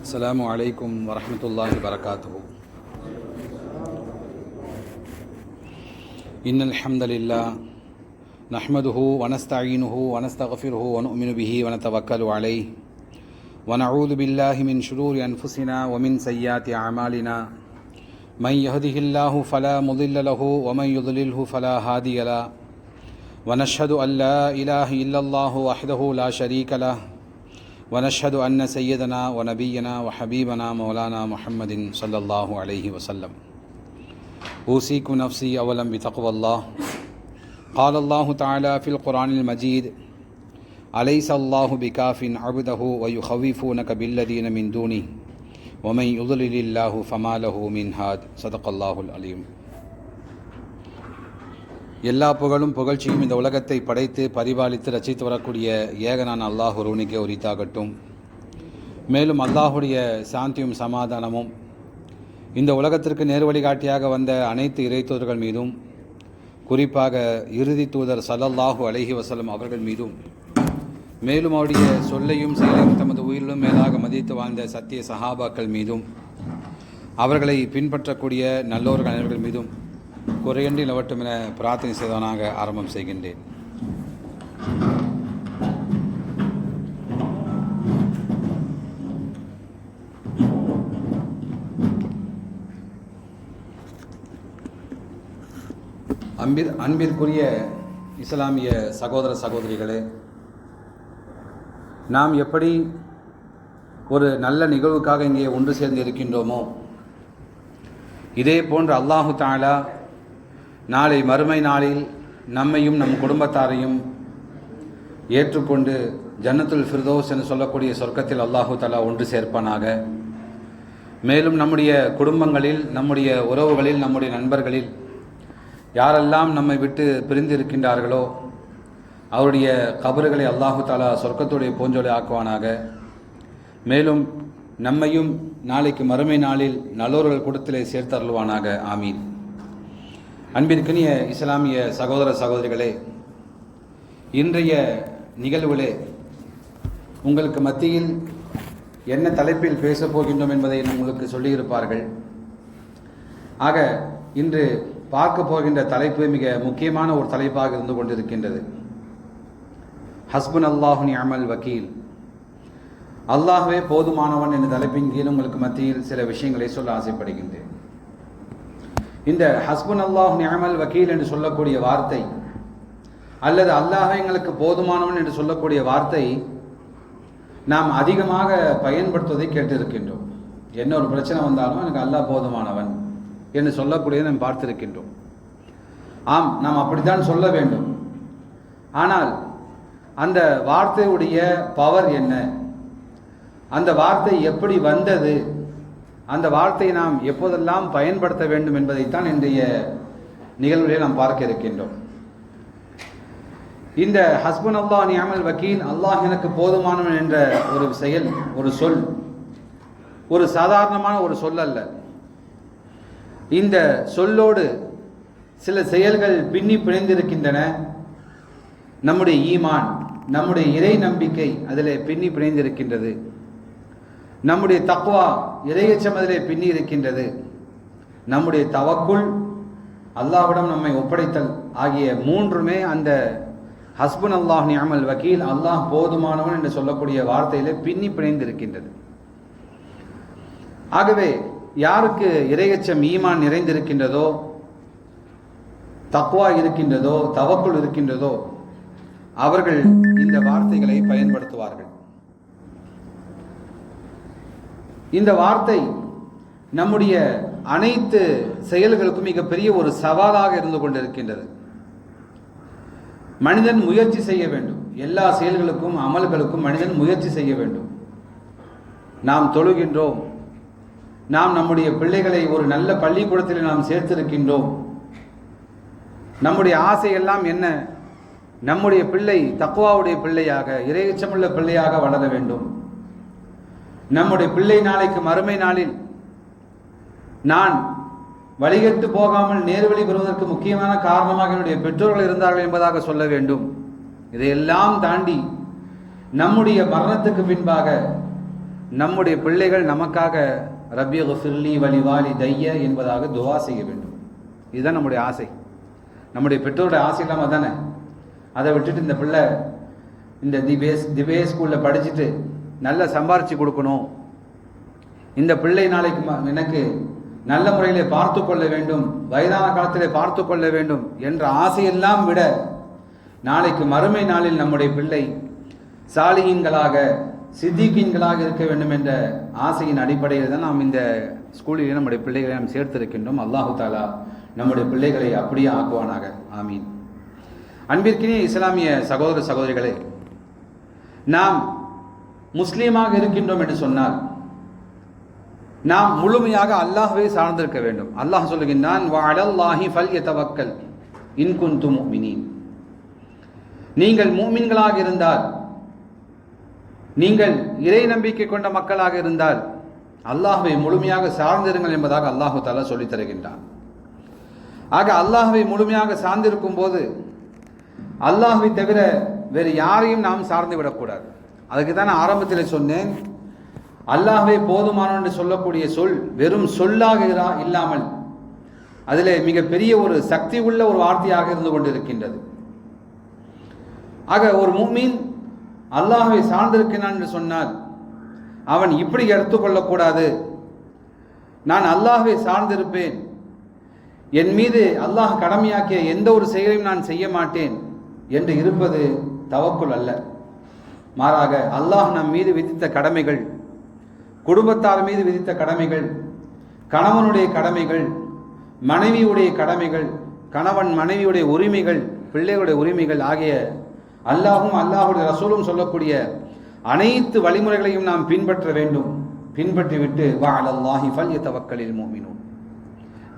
السلام عليكم ورحمة الله وبركاته. إن الحمد لله نحمده ونستعينه ونستغفره ونؤمن به ونتوكل عليه ونعوذ بالله من شرور أنفسنا ومن سيئات أعمالنا من يهده الله فلا مضل له ومن يضلله فلا هادي له ونشهد أن لا إله إلا الله وحده لا شريك له ونشهد أن سيدنا ونبينا وحبيبنا مولانا محمد صلى الله عليه وسلم أوصيكم نفسي أولا بتقوى الله. قال الله تعالى في القرآن المجيد: أليس الله بكاف عبده ويخوفونك بالذين من دونه ومن يضلل الله فما له من هاد. صدق الله العليم. எல்லா புகழும் புகழ்ச்சியும் இந்த உலகத்தை படைத்து பரிபாலித்து ரசித்து வரக்கூடிய ஏகனான அல்லாஹ் ஒருவனுக்கே உரித்தாகட்டும். மேலும் அல்லாஹுடைய சாந்தியும் சமாதானமும் இந்த உலகத்திற்கு நேர் வழிகாட்டியாக வந்த அனைத்து இறைத்தூதர்கள் மீதும், குறிப்பாக இறுதி தூதர் ஸல்லல்லாஹு அலைஹி வஸல்லம் அவர்கள் மீதும், மேலும் அவருடைய சொல்லையும் செயலையும் தமது உயிரிலும் மேலாக மதித்து வாழ்ந்த சத்திய சஹாபாக்கள் மீதும், அவர்களை பின்பற்றக்கூடிய நல்லோர்கள் அனைவர்கள் மீதும் குறையின்றி நிலவட்டும் என பிரார்த்தனை செய்தவனாக ஆரம்பம் செய்கின்றேன். அன்பிற்குரிய இஸ்லாமிய சகோதர சகோதரிகளே, நாம் எப்படி ஒரு நல்ல நிகழ்வுக்காக இங்கே ஒன்று சேர்ந்து இருக்கின்றோமோ, இதே போன்று அல்லாஹு தஆலா நாளை மறுமை நாளில் நம்மையும் நம் குடும்பத்தாரையும் ஏற்றுக்கொண்டு ஜன்னத்துல் ஃபிர்தௌஸ் என்று சொல்லக்கூடிய சொர்க்கத்தில் அல்லாஹு தஆலா ஒன்று சேர்ப்பானாக. மேலும் நம்முடைய குடும்பங்களில், நம்முடைய உறவுகளில், நம்முடைய நண்பர்களில் யாரெல்லாம் நம்மை விட்டு பிரிந்து இருக்கின்றார்களோ அவருடைய கபறுகளை அல்லாஹு தஆலா சொர்க்கத்துடைய பூஞ்சோலை ஆக்குவானாக. மேலும் நம்மையும் நாளைக்கு மறுமை நாளில் நல்லோர்கள் கூட்டத்திலே சேர்த்தருள்வானாக. ஆமீன். அன்பிற்கினிய இஸ்லாமிய சகோதர சகோதரிகளே, இன்றைய நிகழ்வுகளே உங்களுக்கு மத்தியில் என்ன தலைப்பில் பேசப் போகின்றோம் என்பதை உங்களுக்கு சொல்லியிருப்பார்கள். ஆக இன்று பார்க்க போகின்ற தலைப்பு மிக முக்கியமான ஒரு தலைப்பாக இருந்து கொண்டிருக்கின்றது. ஹஸ்புன் அல்லாஹு நிஅமல் வக்கீல், அல்லாஹ்வே போதுமானவன் என்ற தலைப்பின் கீழ் உங்களுக்கு மத்தியில் சில விஷயங்களை சொல்ல ஆசைப்படுகின்றேன். இந்த ஹஸ்புன் அல்லாஹ் நிஅமல் வக்கீல் என்று சொல்லக்கூடிய வார்த்தை, அல்லது அல்லாஹ் எங்களுக்கு போதுமானவன் என்று சொல்லக்கூடிய வார்த்தை நாம் அதிகமாக பயன்படுத்துவதை கேட்டிருக்கின்றோம். என்ன ஒரு பிரச்சனை வந்தாலும் எனக்கு அல்லாஹ் போதுமானவன் என்று சொல்லக்கூடியதை நாம் பார்த்திருக்கின்றோம். ஆம், நாம் அப்படித்தான் சொல்ல வேண்டும். ஆனால் அந்த வார்த்தையுடைய பவர் என்ன, அந்த வார்த்தை எப்படி வந்தது, அந்த வார்த்தையை நாம் எப்போதெல்லாம் பயன்படுத்த வேண்டும் என்பதைத்தான் இன்றைய நிகழ்வுகளில் நாம் பார்க்க இருக்கின்றோம். இந்த ஹஸ்புன் அல்லாஹ் நிஅமல் வக்கீல், அல்லாஹ் எனக்கு போதுமானவன் என்ற ஒரு செயல், ஒரு சொல், ஒரு சாதாரணமான ஒரு சொல் அல்ல. இந்த சொல்லோடு சில செயல்கள் பின்னி பிணைந்திருக்கின்றன. நம்முடைய ஈமான், நம்முடைய இறை நம்பிக்கை அதிலே பின்னி பிணைந்திருக்கின்றது. நம்முடைய தக்வா, இறையச்சம் அதிலே பின்னி இருக்கின்றது. நம்முடைய தவக்குல், அல்லாஹ்விடம் நம்மை ஒப்படைத்தல் ஆகிய மூன்றுமே அந்த ஹஸ்புன் அல்லாஹ் நிஅமல் வக்கீல், அல்லாஹ் போதுமானவன் என்று சொல்லக்கூடிய வார்த்தையிலே பின்னி பிணைந்திருக்கின்றது. ஆகவே யாருக்கு இறையச்சம் ஈமான் நிறைந்திருக்கின்றதோ, தக்வா இருக்கின்றதோ, தவக்குல் இருக்கின்றதோ, அவர்கள் இந்த வார்த்தைகளை பயன்படுத்துவார்கள். இந்த வார்த்தை நம்முடைய அனைத்து செயல்களுக்கும் மிகப்பெரிய ஒரு சவாலாக இருந்து கொண்டிருக்கின்றது. மனிதன் முயற்சி செய்ய வேண்டும். எல்லா செயல்களுக்கும், அமல்களுக்கும் மனிதன் முயற்சி செய்ய வேண்டும். நாம் தொழுகின்றோம், நாம் நம்முடைய பிள்ளைகளை ஒரு நல்ல பள்ளிக்கூடத்தில் நாம் சேர்த்திருக்கின்றோம். நம்முடைய ஆசையெல்லாம் என்ன? நம்முடைய பிள்ளை தக்வாவுடைய பிள்ளையாக, இறையச்சமுள்ள பிள்ளையாக வளர வேண்டும். நம்முடைய பிள்ளை நாளைக்கு மறுமை நாளில் நான் வழிகட்டு போகாமல் நேர்வழி பெறுவதற்கு முக்கியமான காரணமாக என்னுடைய பெற்றோர்கள் இருந்தார்கள் என்பதாக சொல்ல வேண்டும். இதையெல்லாம் தாண்டி நம்முடைய மரணத்துக்கு பின்பாக நம்முடைய பிள்ளைகள் நமக்காக ரப்பி ஃபிர்லி வலிவாலி தைய என்பதாக துவா செய்ய வேண்டும். இதுதான் நம்முடைய ஆசை. நம்முடைய பெற்றோருடைய ஆசை இல்லாமல் தானே. அதை விட்டுட்டு இந்த பிள்ளை இந்த திபே ஸ்கூலில் படிச்சுட்டு நல்லா சம்பாரித்து கொடுக்கணும், இந்த பிள்ளை நாளைக்கு எனக்கு நல்ல முறையிலே பார்த்து கொள்ள வேண்டும், வயதான காலத்திலே பார்த்து கொள்ள வேண்டும் என்ற ஆசையெல்லாம் விட நாளைக்கு மறுமை நாளில் நம்முடைய பிள்ளை சாலிகீன்களாக சித்திகீன்களாக இருக்க வேண்டும் என்ற ஆசையின் அடிப்படையில் தான் நாம் இந்த ஸ்கூலிலே நம்முடைய பிள்ளைகளை நாம் சேர்த்திருக்கின்றோம். அல்லாஹு தாலா நம்முடைய பிள்ளைகளை அப்படியே ஆக்குவானாக. ஆமீன். அன்பிற்கினிய இஸ்லாமிய சகோதர சகோதரிகளே, நாம் முஸ்லீமாக இருக்கின்றோம் என்று சொன்னால் நாம் முழுமையாக அல்லாஹ்வை சார்ந்திருக்க வேண்டும். அல்லாஹ் சொல்லுகின்றான், வஅலல்லாஹி ஃபல்யதவக்கல் இன் குன்தும் முஃமினீன். நீங்கள் முஃமின்களாக இருந்தால், நீங்கள் இறை நம்பிக்கை கொண்ட மக்களாக இருந்தால் அல்லாஹ்வை முழுமையாக சார்ந்திருங்கள் என்பதாக அல்லாஹு தஆலா சொல்லித் தருகின்றான். ஆக அல்லாஹ்வை முழுமையாக சார்ந்திருக்கும் போது அல்லாஹ்வை தவிர வேறு யாரையும் நாம் சார்ந்து விடக்கூடாது. அதுக்கு தான் நான் ஆரம்பத்தில் சொன்னேன், அல்லாஹ்வே போதுமானவன் என்று சொல்லக்கூடிய சொல் வெறும் சொல்லாக இல்லாமல் அதிலே மிக பெரிய ஒரு சக்தி உள்ள ஒரு வார்த்தையாக இருந்து கொண்டிருக்கின்றது. ஆக ஒரு முஃமின் அல்லாஹ்வை சார்ந்திருக்கிறான் என்று சொன்னால் அவன் இப்படி எடுத்துக்கொள்ளக்கூடாது, நான் அல்லாஹ்வை சார்ந்திருப்பேன், என் மீது அல்லாஹ் கடமையாக்கிய எந்த ஒரு செயலையும் நான் செய்ய மாட்டேன் என்று இருப்பது தவக்குல் அல்ல. மாறாக அல்லாஹ் நம் மீது விதித்த கடமைகள், குடும்பத்தார் மீது விதித்த கடமைகள், கணவனுடைய கடமைகள், மனைவியுடைய கடமைகள், கணவன் மனைவியுடைய உரிமைகள், பிள்ளைகளுடைய உரிமைகள் ஆகிய அல்லாஹும் அல்லாஹுடைய ரசூலும் சொல்லக்கூடிய அனைத்து வழிமுறைகளையும் நாம் பின்பற்ற வேண்டும். பின்பற்றிவிட்டு வஅலல்லாஹி ஃபல்யதவக்கலில் முஃமினூன்,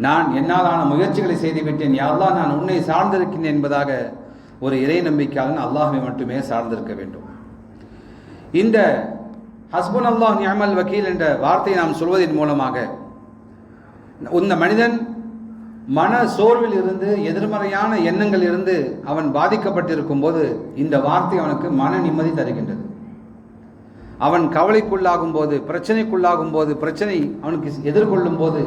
நான் என்னாலான முயற்சிகளை செய்துவிட்டேன், யா அல்லாஹ் நான் உன்னை சார்ந்திருக்கிறேன் என்பதாக ஒரு இறை நம்பிக்கையாளன் அல்லாஹ்வை மட்டுமே சார்ந்திருக்க வேண்டும். இந்த ஹஸ்புன் அல்லாஹ் நிஅமல் வக்கீல் என்ற வார்த்தையை நாம் சொல்வதன் மூலமாக இந்த மனிதன் மன சோர்வில் இருந்து, எதிர்மறையான எண்ணங்கள் இருந்து அவன் பாதிக்கப்பட்டிருக்கும் போது இந்த வார்த்தை அவனுக்கு மன நிம்மதி தருகின்றது. அவன் கவலைக்குள்ளாகும் போது, பிரச்சனைக்குள்ளாகும் போது, பிரச்சனை அவனுக்கு எதிர்கொள்ளும் போது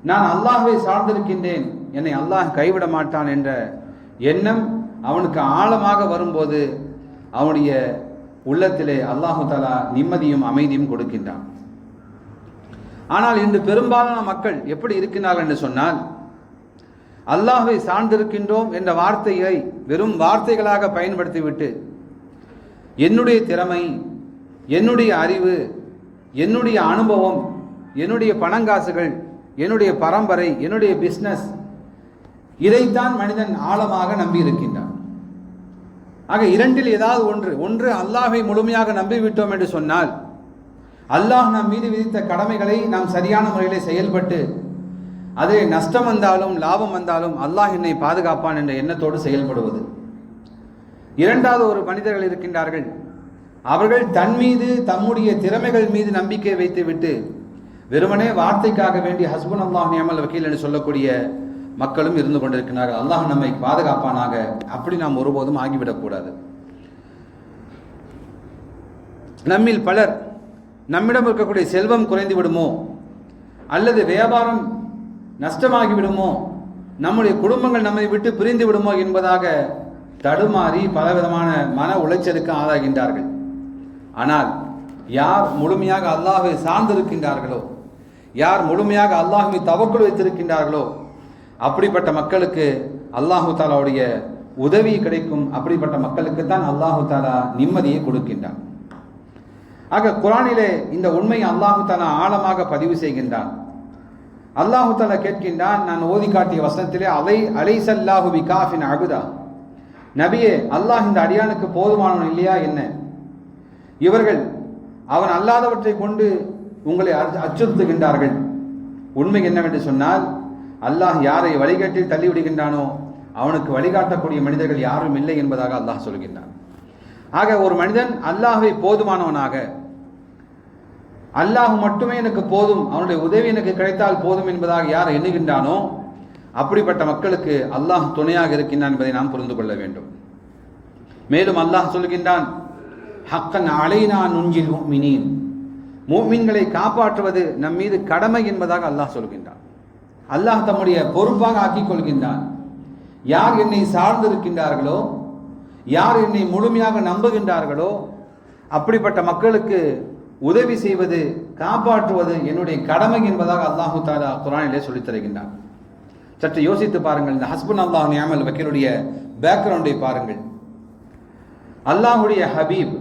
நான் அல்லாஹ்வை சார்ந்திருக்கின்றேன், என்னை அல்லாஹ் கைவிட மாட்டான் என்ற எண்ணம் அவனுக்கு ஆழமாக வரும்போது அவனுடைய உள்ளத்திலே அல்லாஹு தஆலா நிம்மதியும் அமைதியும் கொடுக்கின்றான். ஆனால் இன்று பெரும்பாலான மக்கள் எப்படி இருக்கிறார்கள் என்று சொன்னால், அல்லாஹ்வை சார்ந்திருக்கின்றோம் என்ற வார்த்தையை வெறும் வார்த்தைகளாக பயன்படுத்திவிட்டு என்னுடைய திறமை, என்னுடைய அறிவு, என்னுடைய அனுபவம், என்னுடைய பணங்காசுகள், என்னுடைய பரம்பரை, என்னுடைய பிஸ்னஸ், இதைத்தான் மனிதன் ஆழமாக நம்பி இருக்கின்றான். ஆக இரண்டில் ஏதாவது ஒன்று அல்லாஹ்வை முழுமையாக நம்பிவிட்டோம் என்று சொன்னால் அல்லாஹ் நம் மீது விதித்த கடமைகளை நாம் சரியான முறையில் செயல்பட்டு அதில் நஷ்டம் வந்தாலும் லாபம் வந்தாலும் அல்லாஹ் என்னை பாதுகாப்பான் என்ற எண்ணத்தோடு செயல்படுவது. இரண்டாவது ஒரு மனிதர்கள் இருக்கின்றார்கள், அவர்கள் தன் மீது தம்முடைய திறமைகள் மீது நம்பிக்கை வைத்துவிட்டு வெறுமனே வார்த்தைக்காக வேண்டி ஹஸ்புன் அல்லாஹ் நிஅமல் வக்கீல் என்று சொல்லக்கூடிய மக்களும் இருந்து கொண்டிருக்கிறார்கள். அல்லாஹ் நம்மை பாதுகாப்பானாக. அப்படி நாம் ஒருபோதும் ஆகிவிடக்கூடாது. நம்மில் பலர் நம்மிடம் இருக்கக்கூடிய செல்வம் குறைந்து விடுமோ, அல்லது வியாபாரம் நஷ்டமாகி விடுமோ, நம்முடைய குடும்பங்கள் நம்மை விட்டு பிரிந்து விடுமோ என்பதாக தடுமாறி பலவிதமான மன உளைச்சலுக்கு ஆளாகின்றார்கள். ஆனால் யார் முழுமையாக அல்லாஹ்வை சார்ந்திருக்கின்றார்களோ, யார் முழுமையாக அல்லாஹ்வை தவக்குல் வைத்திருக்கின்றார்களோ அப்படிப்பட்ட மக்களுக்கு அல்லாஹு தாலாவுடைய உதவி கிடைக்கும். அப்படிப்பட்ட மக்களுக்கு தான் அல்லாஹு தாலா நிம்மதியை கொடுக்கின்றான். ஆக குர்ஆனிலே இந்த உண்மையை அல்லாஹு தாலா ஆழமாக பதிவு செய்கின்றான். அல்லாஹு தாலா கேட்கின்றான், நான் ஓதி காட்டிய வசனத்திலே அலைஸல்லாஹு பிகாஃபின் அபுதா, நபியே அல்லாஹ் இந்த அடியானுக்கு போதுமானவன் இல்லையா என்ன? இவர்கள் அவன் அல்லாதவற்றை கொண்டு உங்களை அச்சுறுத்துகின்றார்கள். உண்மை என்னவென்று சொன்னால், அல்லாஹ் யாரை வழிகாட்டில் தள்ளிவிடுகின்றானோ அவனுக்கு வழிகாட்டக்கூடிய மனிதர்கள் யாரும் இல்லை என்பதாக அல்லாஹ் சொல்கின்றான். ஆக ஒரு மனிதன் அல்லாஹ்வை போதுமானவனாக, அல்லாஹ் மட்டுமே எனக்கு போதும், அவனுடைய உதவி எனக்கு கிடைத்தால் போதும் என்பதாக யார் எண்ணுகின்றானோ அப்படிப்பட்ட மக்களுக்கு அல்லாஹ் துணையாக இருக்கின்றான் என்பதை நாம் புரிந்து கொள்ள வேண்டும். மேலும் அல்லாஹ் சொல்கின்றான், ஹக்கன் அலைனா நுஞ்சில் முஃமினீன், முஃமின்களை காப்பாற்றுவது நம் மீது கடமை என்பதாக அல்லாஹ் சொல்கின்றான். அல்லாஹ் தம்முடைய பொறுப்பாக ஆக்கிக் கொள்கின்றான். யார் என்னை சார்ந்திருக்கின்றார்களோ, யார் என்னை முழுமையாக நம்புகின்றார்களோ, அப்படிப்பட்ட மக்களுக்கு உதவி செய்வது, காப்பாற்றுவது என்னுடைய கடமை என்பதாக அல்லாஹு தஆலா குர்ஆனிலே சொல்லித் தருகின்றான். சற்று யோசித்து பாருங்கள். இந்த ஹஸ்புன் அல்லாஹ் நிஅமல் வக்கீலுடைய பேக்ரவுண்டை பாருங்கள். அல்லாஹுடைய ஹபீப்,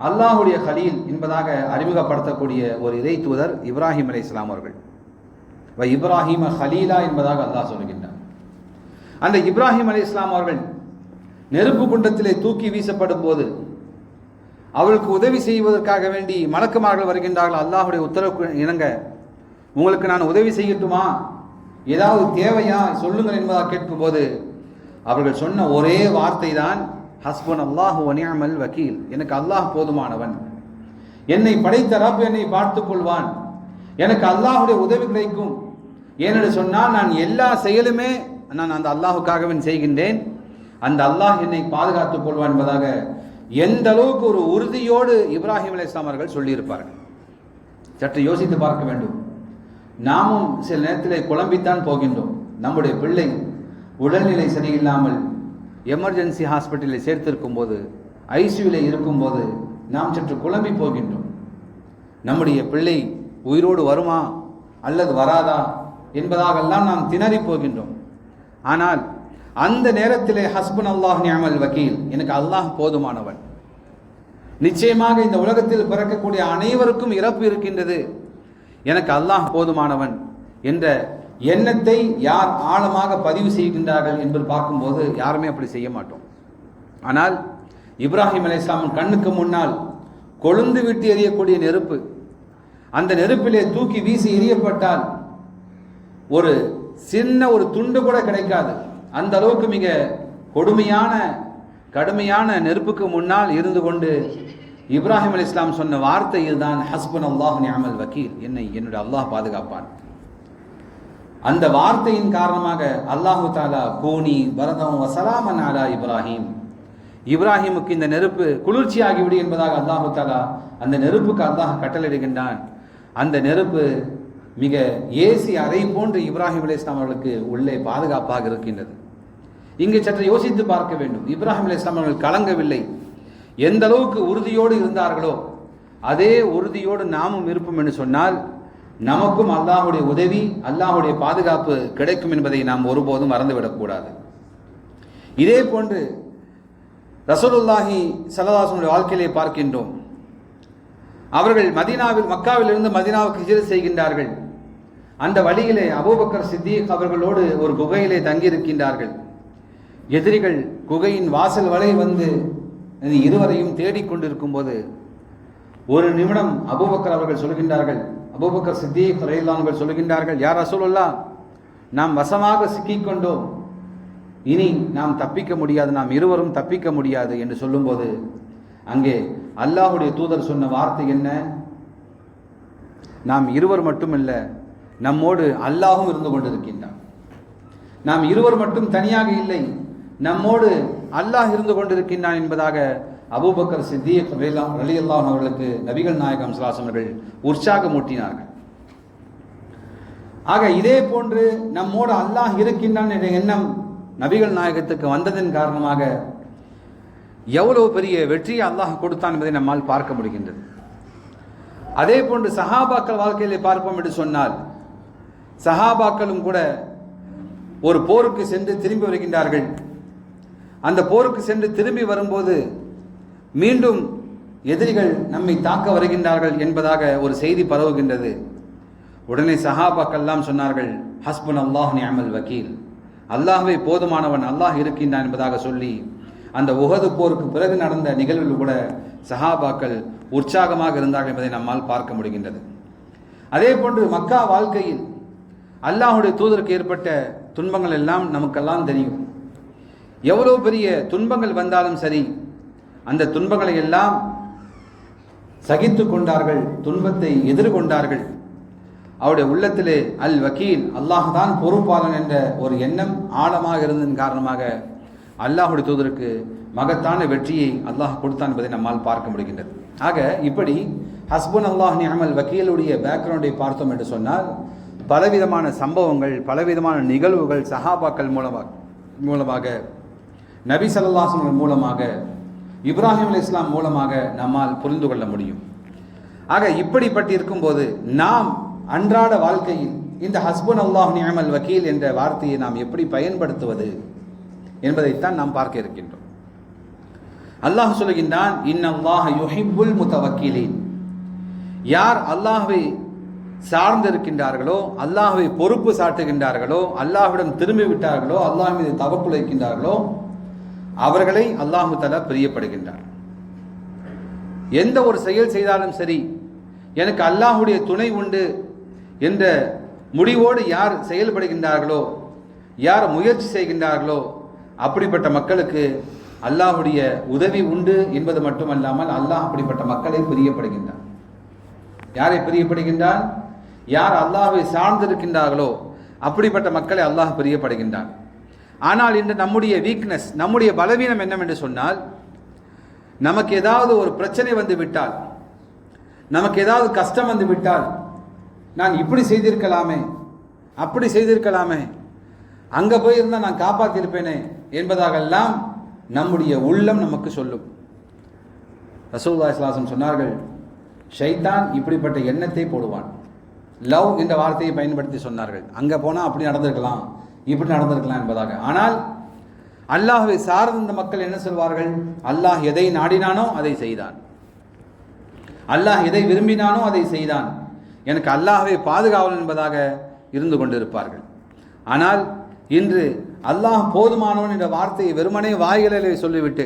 அல்லாஹுடைய கலீல் என்பதாக அறிமுகப்படுத்தக்கூடிய ஒரு இறை தூதர் இப்ராஹிம் அலைஹிஸ்ஸலாம் அவர்கள். இப்ராஹிம கலீலா என்பதாக அல்லாஹ் சொல்கின்றார். அந்த இப்ராஹிம் அலைஹிஸ்ஸலாம் அவர்கள் நெருப்பு குண்டத்திலே தூக்கி வீசப்படும் போது அவளுக்கு உதவி செய்வதற்காக வேண்டி மலக்குமார்கள் வருகின்றார்கள். அல்லாஹுடைய உத்தரவுக்கு இணங்க உங்களுக்கு நான் உதவி செய்யட்டுமா, ஏதாவது தேவையா சொல்லுங்கள் என்பதாக கேட்கும்போது அவர்கள் சொன்ன ஒரே வார்த்தை தான் ஹஸ்புன் அல்லாஹு வ நிஅமல் வக்கீல். எனக்கு அல்லாஹ் போதுமானவன், என்னை படைத்த ரப் என்னை பார்த்துக் கொள்வான், எனக்கு அல்லாஹுடைய உதவி கிடைக்கும். ஏனென்று சொன்னால் நான் எல்லா செயலுமே நான் அந்த அல்லாஹுக்காகவே செய்கின்றேன், அந்த அல்லாஹ் என்னை பாதுகாத்துக் கொள்வான் என்பதாக எந்த அளவுக்கு ஒரு உறுதியோடு இப்ராஹிம் அலைஹிஸ்ஸலாம் அவர்கள் சொல்லியிருப்பார்கள். சற்று யோசித்து பார்க்க வேண்டும். நாமும் சில நேரத்திலே குழம்பித்தான் போகின்றோம். நம்முடைய பிள்ளை உடல்நிலை சரியில்லாமல் எமர்ஜென்சி ஹாஸ்பிட்டலில் சேர்த்திருக்கும் போது, ஐசியூவில் இருக்கும்போது நாம் சற்று குழம்பி போகின்றோம். நம்முடைய பிள்ளை உயிரோடு வருமா அல்லது வராதா என்பதாகெல்லாம் நாம் திணறி போகின்றோம். ஆனால் அந்த நேரத்திலே ஹஸ்புன் அல்லாஹ் நிஅமல் வக்கீல், எனக்கு அல்லாஹ் போதுமானவன், நிச்சயமாக இந்த உலகத்தில் பிறக்கக்கூடிய அனைவருக்கும் இறப்பு இருக்கின்றது, எனக்கு அல்லாஹ் போதுமானவன் என்ற எண்ணத்தை யார் ஆழமாக பதிவு செய்கின்றார்கள் என்பது பார்க்கும்போது யாருமே அப்படி செய்ய மாட்டோம். ஆனால் இப்ராஹிம் அலைஹிஸ்ஸலாம் கண்ணுக்கு முன்னால் கொழுந்து விட்டு எரியக்கூடிய நெருப்பு, அந்த நெருப்பிலே தூக்கி வீசி எரியப்பட்டால் ஒரு சின்ன ஒரு துண்டு கூட கிடைக்காது. அந்த அளவுக்கு மிக கொடுமையான கடுமையான நெருப்புக்கு முன்னால் இருந்து கொண்டு இப்ராஹிம் அலைஹிஸ்ஸலாம் சொன்ன வார்த்தை இதுதான், ஹஸ்புன் அல்லாஹ் நிஅமல் வக்கீல், என்னுடைய அல்லாஹ் பாதுகாப்பான். அந்த வார்த்தையின் காரணமாக அல்லாஹு தஆலா கூனி பரதம் வசலாமன் அலா இப்ராஹிம், இப்ராஹிமுக்கு இந்த நெருப்பு குளிர்ச்சியாகிவிடு என்பதாக அல்லாஹு தஆலா அந்த நெருப்புக்கு அல்லாஹ் கட்டளையிடுகின்றான். அந்த நெருப்பு மிக ஏசி அறை போன்று இப்ராஹிம் அலைஹிஸ்ஸலாம் அவர்களுக்கு உள்ளே பாதுகாப்பாக இருக்கின்றது. இங்கு சற்று யோசித்து பார்க்க வேண்டும். இப்ராஹிம் அலைஹிஸ்ஸலாம் அவர்கள் கலங்கவில்லை. எந்த அளவுக்கு உறுதியோடு இருந்தார்களோ அதே உறுதியோடு நாமும் இருப்போம் என்று சொன்னால் நமக்கும் அல்லாஹுடைய உதவி, அல்லாஹுடைய பாதுகாப்பு கிடைக்கும் என்பதை நாம் ஒருபோதும் மறந்துவிடக்கூடாது. இதே போன்று ரசூலுல்லாஹி ஸல்லல்லாஹு அலைஹி வஸல்லம் வாழ்க்கையிலே பார்க்கின்றோம். அவர்கள் மக்காவிலிருந்து மதீனாவுக்கு ஹிஜ்ரத் செய்கின்றார்கள். அந்த வழியிலே அபூபக்கர் சித்தீக் அவர்களோடு ஒரு குகையிலே தங்கியிருக்கின்றார்கள். எதிரிகள் குகையின் வாசல் வரை வந்து இருவரையும் தேடிக்கொண்டிருக்கும் போது ஒரு நிமிடம் அபூபக்கர் அவர்கள் சொல்கின்றார்கள், அபூபக்கர் சித்தீக் ரலியல்லாஹு அன்ஹு சொல்கின்றார்கள், யா ரசூலுல்லாஹ், நாம் வசமாக சிக்கிக்கொண்டோம், இனி நாம் தப்பிக்க முடியாது, நாம் இருவரும் தப்பிக்க முடியாது என்று சொல்லும்போது அங்கே அல்லாஹுடைய தூதர் சொன்ன வார்த்தை என்ன? நாம் இருவர் மட்டுமல்ல, நம்மோடு அல்லாஹும் இருந்து கொண்டிருக்கின்றான். நாம் இருவர் மட்டும் தனியாக இல்லை, நம்மோடு அல்லாஹ் இருந்து கொண்டிருக்கின்றான் என்பதாக அபூபக்கர் சித்தீக் ரலியல்லாஹு அவர்களுக்கு நபிகள் நாயகம் ஸல்லல்லாஹு அலைஹி வஸல்லம் உற்சாகமூட்டினார்கள். ஆக இதே போன்று நம்மோடு அல்லாஹ் இருக்கின்றான் என்ற எண்ணம் நபிகள் நாயகத்துக்கு வந்ததன் காரணமாக எவ்வளவு பெரிய வெற்றியை அல்லாஹ் கொடுத்தான் என்பதை நம்மால் பார்க்க முடிகின்றது. அதே போன்று சஹாபாக்கள் வாழ்க்கையிலே பார்ப்போம் என்று சொன்னால், சஹாபாக்களும் கூட ஒரு போருக்கு சென்று திரும்பி வருகின்றார்கள். அந்த போருக்கு சென்று திரும்பி வரும்போது மீண்டும் எதிரிகள் நம்மை தாக்க வருகின்றார்கள் என்பதாக ஒரு செய்தி பரவுகின்றது. உடனே சஹாபாக்கள் எல்லாம் சொன்னார்கள், ஹஸ்புன் அல்லாஹ் நிஅமல் வக்கீல், அல்லாஹ்வே போதுமானவன், அல்லாஹ் இருக்கின்றான் என்பதாக சொல்லி அந்த உஹது போருக்கு பிறகு நடந்த நிகழ்வில் கூட சஹாபாக்கள் உற்சாகமாக இருந்தார்கள் என்பதை நம்மால் பார்க்க முடிகின்றது. அதே போன்று மக்கா வாழ்க்கையில் அல்லாஹுடைய தூதருக்கு ஏற்பட்ட துன்பங்கள் எல்லாம் நமக்கெல்லாம் தெரியும். எவ்வளவு பெரிய துன்பங்கள் வந்தாலும் சரி, அந்த துன்பங்களை எல்லாம் சகித்து கொண்டார்கள், துன்பத்தை எதிர்கொண்டார்கள். அவருடைய உள்ளத்திலே அல் வக்கீல், அல்லாஹ் தான் பொறுப்பாளன் என்ற ஒரு எண்ணம் ஆழமாக இருந்ததன் காரணமாக அல்லாஹுடைய தூதருக்கு மகத்தான வெற்றியை அல்லாஹ் கொடுத்தான் என்பதை நம்மால் பார்க்க முடிகின்றது. ஆக இப்படி ஹஸ்புன் அல்லாஹ் நிஅமல் வக்கீலுடைய பேக்ரவுண்டை பார்த்தோம் என்று சொன்னால் பலவிதமான சம்பவங்கள், பலவிதமான நிகழ்வுகள் சஹாபாக்கள் மூலமாக நபி ஸல்லல்லாஹு அலைஹி வஸல்லம் மூலமாக, இப்ராஹிம் அலைஹிஸ்ஸலாம் மூலமாக நம்மால் புரிந்து கொள்ள முடியும். ஆக இப்படிப்பட்டு இருக்கும்போது நாம் அன்றாட வாழ்க்கையில் இந்த ஹஸ்புன் அல்லாஹ் நிஅமல் வக்கீல் என்ற வார்த்தையை நாம் எப்படி பயன்படுத்துவது என்பதைத்தான் நாம் பார்க்க இருக்கின்றோம். அல்லாஹ் சொல்லுகின்றான், இன்னல்லாஹ யுஹிப்புல் முத்தவக்கிலீன். யார் அல்லாஹ்வை சார்ந்திருக்கின்றார்களோ, அல்லாஹ்வை பொறுப்பு சாட்டுகின்றார்களோ, அல்லாஹ்விடம் திரும்பி விட்டார்களோ, அல்லாஹ் மீது தவக்குல் வைக்கின்றார்களோ, அவர்களை அல்லாஹு தஆலா பிரியப்படுகின்றார். எந்த ஒரு செயல் செய்தாலும் சரி, எனக்கு அல்லாஹுடைய துணை உண்டு என்ற முடிவோடு யார் செயல்படுகின்றார்களோ, யார் முயற்சி செய்கின்றார்களோ, அப்படிப்பட்ட மக்களுக்கு அல்லாஹுடைய உதவி உண்டு என்பது மட்டுமல்லாமல் அல்லாஹ் அப்படிப்பட்ட மக்களை பிரியப்படுகின்றார். யாரை பிரியப்படுகின்றான்? யார் அல்லாஹ்வை சார்ந்திருக்கின்றார்களோ அப்படிப்பட்ட மக்களை அல்லாஹ் பிரியப்படுகின்றான். ஆனால் இன்று நம்முடைய வீக்னஸ், நம்முடைய பலவீனம் என்னவென்று சொன்னால், நமக்கு ஏதாவது ஒரு பிரச்சனை வந்து விட்டால், நமக்கு ஏதாவது கஷ்டம் வந்து விட்டால், நான் இப்படி செய்திருக்கலாமே, அப்படி செய்திருக்கலாமே, அங்கே போயிருந்தால் நான் காப்பாற்றிருப்பேனே என்பதாகெல்லாம் நம்முடைய உள்ளம் நமக்கு சொல்லும். ரசூலுல்லாஹி ஸல்லல்லாஹு அலைஹி வஸல்லம் சொன்னார்கள், ஷைத்தான் இப்படிப்பட்ட எண்ணத்தை போடுவான். லவ் என்ற வார்த்தையை பயன்படுத்தி சொன்னார்கள். அங்கே போனால் அப்படி நடந்திருக்கலாம், இப்படி நடந்திருக்கலாம் என்பதாக. ஆனால் அல்லாஹ்வை சார்ந்த மக்கள் என்ன சொல்வார்கள்? அல்லாஹ் எதை நாடினானோ அதை செய்தான், அல்லாஹ் எதை விரும்பினானோ அதை செய்தான், எனக்கு அல்லாஹ்வை பாதுகாவல் என்பதாக இருந்து கொண்டிருப்பார்கள். ஆனால் இன்று அல்லாஹ் போதுமானவன் என்ற வார்த்தையை வெறுமனே வாய்களிலே சொல்லிவிட்டு,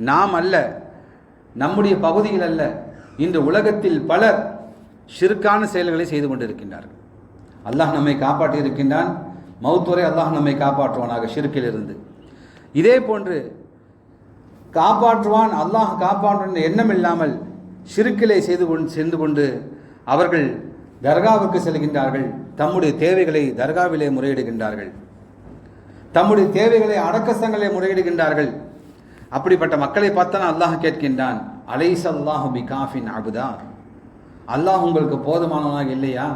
நாம் அல்ல, நம்முடைய பகுதியில் அல்ல, இன்று உலகத்தில் பலர் ஷிர்கான செயல்களை செய்து கொண்டிருக்கின்றார்கள். அல்லாஹ் நம்மை காப்பாற்றி இருக்கின்றான். மௌத்துவரை அல்லாஹ் நம்மை காப்பாற்றுவானாக ஷிர்கில் இருந்து. இதே போன்று காப்பாற்றுவான், அல்லாஹ் காப்பாற்றுவான் என்ற எண்ணம் இல்லாமல் ஷிர்கிலை சென்று கொண்டு அவர்கள் தர்காவுக்கு செல்கின்றார்கள். தம்முடைய தேவைகளை தர்காவிலே முறையிடுகின்றார்கள், தம்முடைய தேவைகளை அடக்கஸ்தங்களை முறையிடுகின்றார்கள். அப்படிப்பட்ட மக்களை பார்த்தா அல்லாஹ் கேட்கின்றான், அலைஸ அல்லாஹு பிகாஃபின் அபுதா, அல்லாஹ் உங்களுக்கு போதுமானவனாக இல்லையா,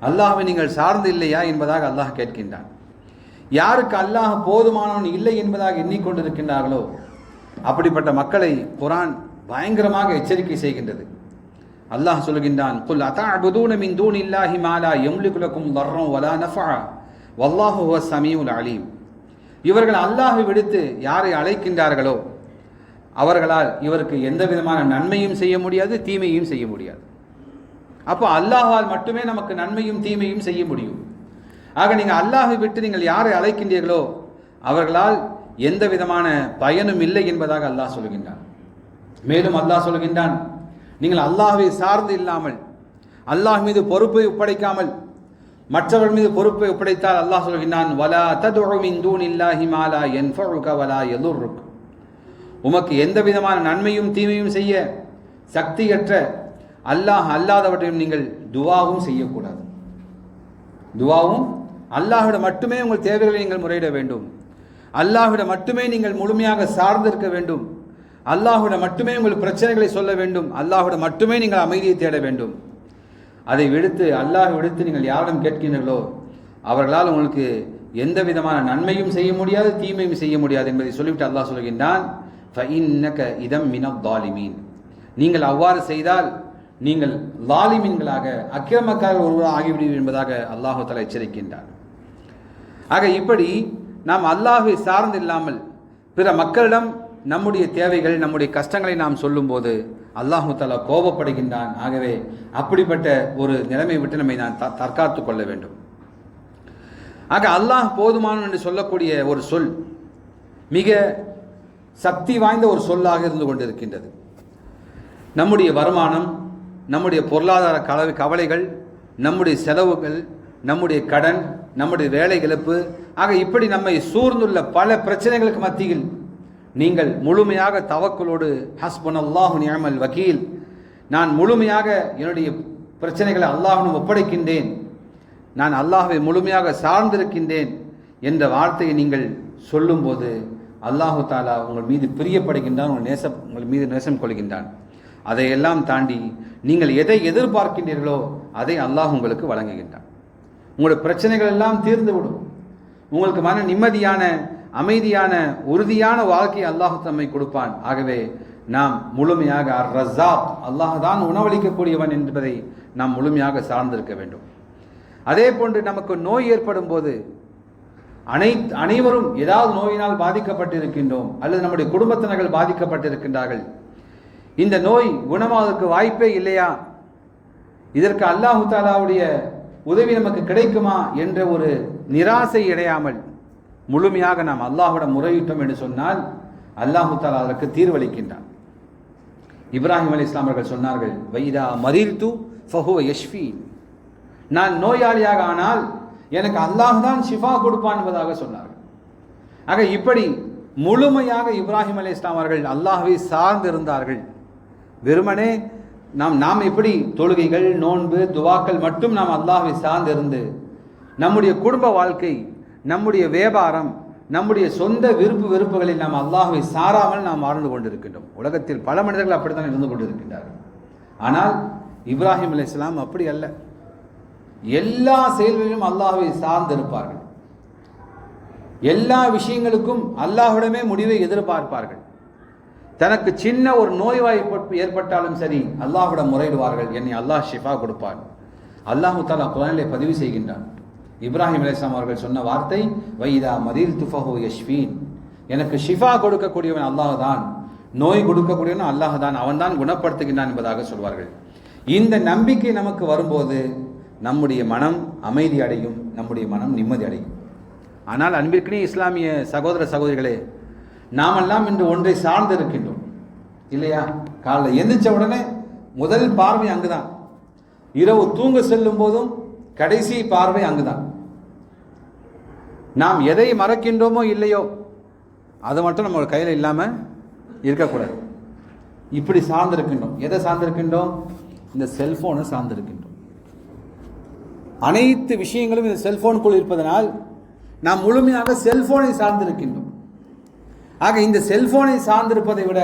அல்லாஹ்வை நீங்கள் சார்ந்து இல்லையா என்பதாக அல்லாஹ் கேட்கின்றான். யாருக்கு அல்லாஹ் போதுமானவன் இல்லை என்பதாக எண்ணிக்கொண்டிருக்கின்றார்களோ அப்படிப்பட்ட மக்களை குர்ஆன் பயங்கரமாக எச்சரிக்கை செய்கின்றது. அல்லாஹ் சொல்கின்றான், குல் அதஅபுதூன மின் தூனில்லாஹி மா லா யம்லிகு லக்கும் தர்ரன் வலா நஃபஅ வல்லாஹு ஹுவஸ் ஸமீஉல் அலீம். இவர்கள் அல்லாஹ்வை விடுத்து யாரை அழைக்கின்றார்களோ அவர்களால் இவருக்கு எந்த விதமான நன்மையும் செய்ய முடியாது, தீமையும் செய்ய முடியாது. அப்போ அல்லாஹ்வால் மட்டுமே நமக்கு நன்மையும் தீமையும் செய்ய முடியும். ஆக நீங்கள் அல்லாஹ்வை விட்டு நீங்கள் யாரை அழைக்கின்றீர்களோ அவர்களால் எந்த விதமான பயனும் இல்லை என்பதாக அல்லாஹ் சொல்கின்றான். மேலும் அல்லாஹ் சொல்கின்றான், நீங்கள் அல்லாஹ்வை சார்ந்து இல்லாமல், அல்லாஹ் மீது பொறுப்பை ஒப்படைக்காமல் மற்றவர் மீது பொறுப்பை ஒப்படைத்தால் அல்லாஹ் சொல்கின்றான், வலா ததுஉ மின் தூனில்லாஹி மா லா யன்ஃபஉக வலா யதுர்ருக. உமக்கு எந்த விதமான நன்மையும் தீமையும் செய்ய சக்தியற்ற அல்லாஹ் அல்லாதவற்றையும் நீங்கள் துவாவும் செய்யக்கூடாது. துவாவும் அல்லாஹ்விடம் மட்டுமே உங்கள் தேவைகளை நீங்கள் முறையிட வேண்டும். அல்லாஹ்விடம் மட்டுமே நீங்கள் முழுமையாக சார்ந்திருக்க வேண்டும். அல்லாஹ்விடம் மட்டுமே உங்கள் பிரச்சனைகளை சொல்ல வேண்டும். அல்லாஹ்விடம் மட்டுமே நீங்கள் அமைதியை தேட வேண்டும். அதை விடுத்து அல்லாஹ் விடுத்து நீங்கள் யாரிடம் கேட்கின்றீர்களோ அவர்களால் உங்களுக்கு எந்த விதமான நன்மையும் செய்ய முடியாது, தீமையும் செய்ய முடியாது என்பதை சொல்லிவிட்டு அல்லாஹ் சொல்கின்றான், ஃபஇன்னக இதம் மினல் ஸாலிமீன். நீங்கள் அவ்வாறு செய்தால் நீங்கள் லாலிமீன்களாக, அக்கிரமக்காரர் ஒருவராக ஆகிவிடுவீர்கள் என்பதாக அல்லாஹ் தஆலா எச்சரிக்கின்றார். ஆக இப்படி நாம் அல்லாஹ்வை சார்ந்து இல்லாமல் பிற மக்களிடம் நம்முடைய தேவைகள், நம்முடைய கஷ்டங்களை நாம் சொல்லும்போது அல்லாஹு தஆலா கோபப்படுகின்றான். ஆகவே அப்படிப்பட்ட ஒரு நிலைமை விட்டு நம்மை நான் தற்காத்து கொள்ள வேண்டும். ஆக அல்லாஹ் போதுமானவன் என்று சொல்லக்கூடிய ஒரு சொல் மிக சக்தி வாய்ந்த ஒரு சொல்லாக இருந்து கொண்டிருக்கின்றது. நம்முடைய வருமானம், நம்முடைய பொருளாதார கவலைகள், நம்முடைய செலவுகள், நம்முடைய கடன், நம்முடைய வேலை இழப்பு, ஆக இப்படி நம்மை சூழ்ந்துள்ள பல பிரச்சனைகளுக்கு மத்தியில் நீங்கள் முழுமையாக தவக்குலோடு ஹஸ்புனல்லாஹு நிஅமல் வக்கீல், நான் முழுமையாக என்னுடைய பிரச்சனைகளை அல்லாஹ்விடம் ஒப்படைக்கின்றேன், நான் அல்லாஹ்வை முழுமையாக சார்ந்திருக்கின்றேன் என்ற வார்த்தையை நீங்கள் சொல்லும்போது அல்லாஹு தஆலா உங்கள் மீது பிரியப்படுகின்றான், உங்கள் மீது நேசம் கொள்கின்றான். அதையெல்லாம் தாண்டி நீங்கள் எதை எதிர்பார்க்கின்றீர்களோ அதை அல்லாஹ் உங்களுக்கு வழங்குகின்றான். உங்களுடைய பிரச்சனைகள் எல்லாம் தீர்ந்துவிடும். உங்களுக்கு மன நிம்மதியான, அமைதியான, உறுதியான வாழ்க்கையை அல்லாஹ் தம்மை கொடுப்பான். ஆகவே நாம் முழுமையாக ரஸாக், அல்லாஹ் தான் உணவளிக்கக்கூடியவன் என்பதை நாம் முழுமையாக சார்ந்திருக்க வேண்டும். அதே போன்று நமக்கு நோய் ஏற்படும் போது அனைவரும் ஏதாவது நோயினால் பாதிக்கப்பட்டிருக்கின்றோம், அல்லது நம்முடைய குடும்பத்தினர்கள் பாதிக்கப்பட்டிருக்கின்றார்கள். இந்த நோய் குணமாவதற்கு வாய்ப்பே இல்லையா, இதற்கு அல்லாஹு தாலாவுடைய உதவி நமக்கு கிடைக்குமா என்ற ஒரு நிராசை அடையாமல் முழுமையாக நாம் அல்லாஹ்விடம் முறையிட்டோம் என்று சொன்னால் அல்லாஹு தாலா அதற்கு தீர்வளிக்கின்றான். இப்ராஹிம் அலைஹிஸ்ஸலாம் அவர்கள் சொன்னார்கள், வைதா மரீர்து ஃபஹுவ யஷ்ஃபீன், நான் நோயாளியாக ஆனால் எனக்கு அல்லாஹ் தான் ஷிஃபா கொடுப்பான் என்பதாக சொன்னார்கள். ஆக இப்படி முழுமையாக இப்ராஹிம் அலைஹிஸ்ஸலாம் அவர்கள் அல்லாஹ்வை சார்ந்திருந்தார்கள். வெறுமனே நாம் எப்படி தொழுகைகள், நோன்பு, துவாக்கள் மட்டும் நாம் அல்லாஹ்வை சார்ந்திருந்து நம்முடைய குடும்ப வாழ்க்கை, நம்முடைய வியாபாரம், நம்முடைய சொந்த விருப்பு வெறுப்புகளில் நாம் அல்லாஹ்வை சாராமல் நாம் வாழ்ந்து கொண்டிருக்கின்றோம். உலகத்தில் பல மனிதர்கள் அப்படித்தான் இருந்து கொண்டிருக்கின்றார்கள். ஆனால் இப்ராஹிம் அலைஹிஸ்ஸலாம் அப்படி அல்ல. எல்லா செயல்களிலும் அல்லாஹ்வை சார்ந்து இருப்பார்கள். எல்லா விஷயங்களுக்கும் அல்லாஹ்விடமே முடிவை எதிர்பார்ப்பார்கள். தனக்கு சின்ன ஒரு நோய்வாய்ப்பு ஏற்பட்டாலும் சரி அல்லாஹ்விடம் முறையிடுவார்கள், என்னை அல்லாஹ் ஷிஃபா கொடுப்பார். அல்லாஹு தாலா குர்ஆனிலே பதிவு செய்கின்றான். இப்ராஹிம் அலைஹிஸ்ஸலாம் அவர்கள் சொன்ன வார்த்தை, வைதா மரீர்து ஃபஹுவ யஷ்ஃபீன், எனக்கு ஷிஃபா கொடுக்கக்கூடியவன் அல்லாஹ் தான், நோய் கொடுக்கக்கூடியவன் அல்லாஹ் தான், அவன் தான் குணப்படுத்துகின்றான் என்பதாக சொல்வார்கள். இந்த நம்பிக்கை நமக்கு வரும்போது நம்முடைய மனம் அமைதி அடையும், நம்முடைய மனம் நிம்மதி அடையும். ஆனால் அன்பிற்கினே இஸ்லாமிய சகோதர சகோதரிகளே, நாமெல்லாம் இன்று ஒன்றை சார்ந்து இருக்கின்றோம் இல்லையா? காலைல எந்திரிச்ச உடனே முதல் பார்வை அங்குதான், இரவு தூங்க செல்லும் போதும் கடைசி பார்வை அங்குதான். நாம் எதை மறக்கின்றோமோ இல்லையோ அது மட்டும் நம்ம கையில் இல்லாமல் இருக்கக்கூடாது. இப்படி சார்ந்திருக்கின்றோம். எதை சார்ந்திருக்கின்றோம்? இந்த செல்போனை சார்ந்திருக்கின்றோம். அனைத்து விஷயங்களும் இந்த செல்போனுக்குள் இருப்பதனால் நாம் முழுமையாக செல்போனை சார்ந்திருக்கின்றோம். ஆக இந்த செல்போனை சார்ந்திருப்பதை விட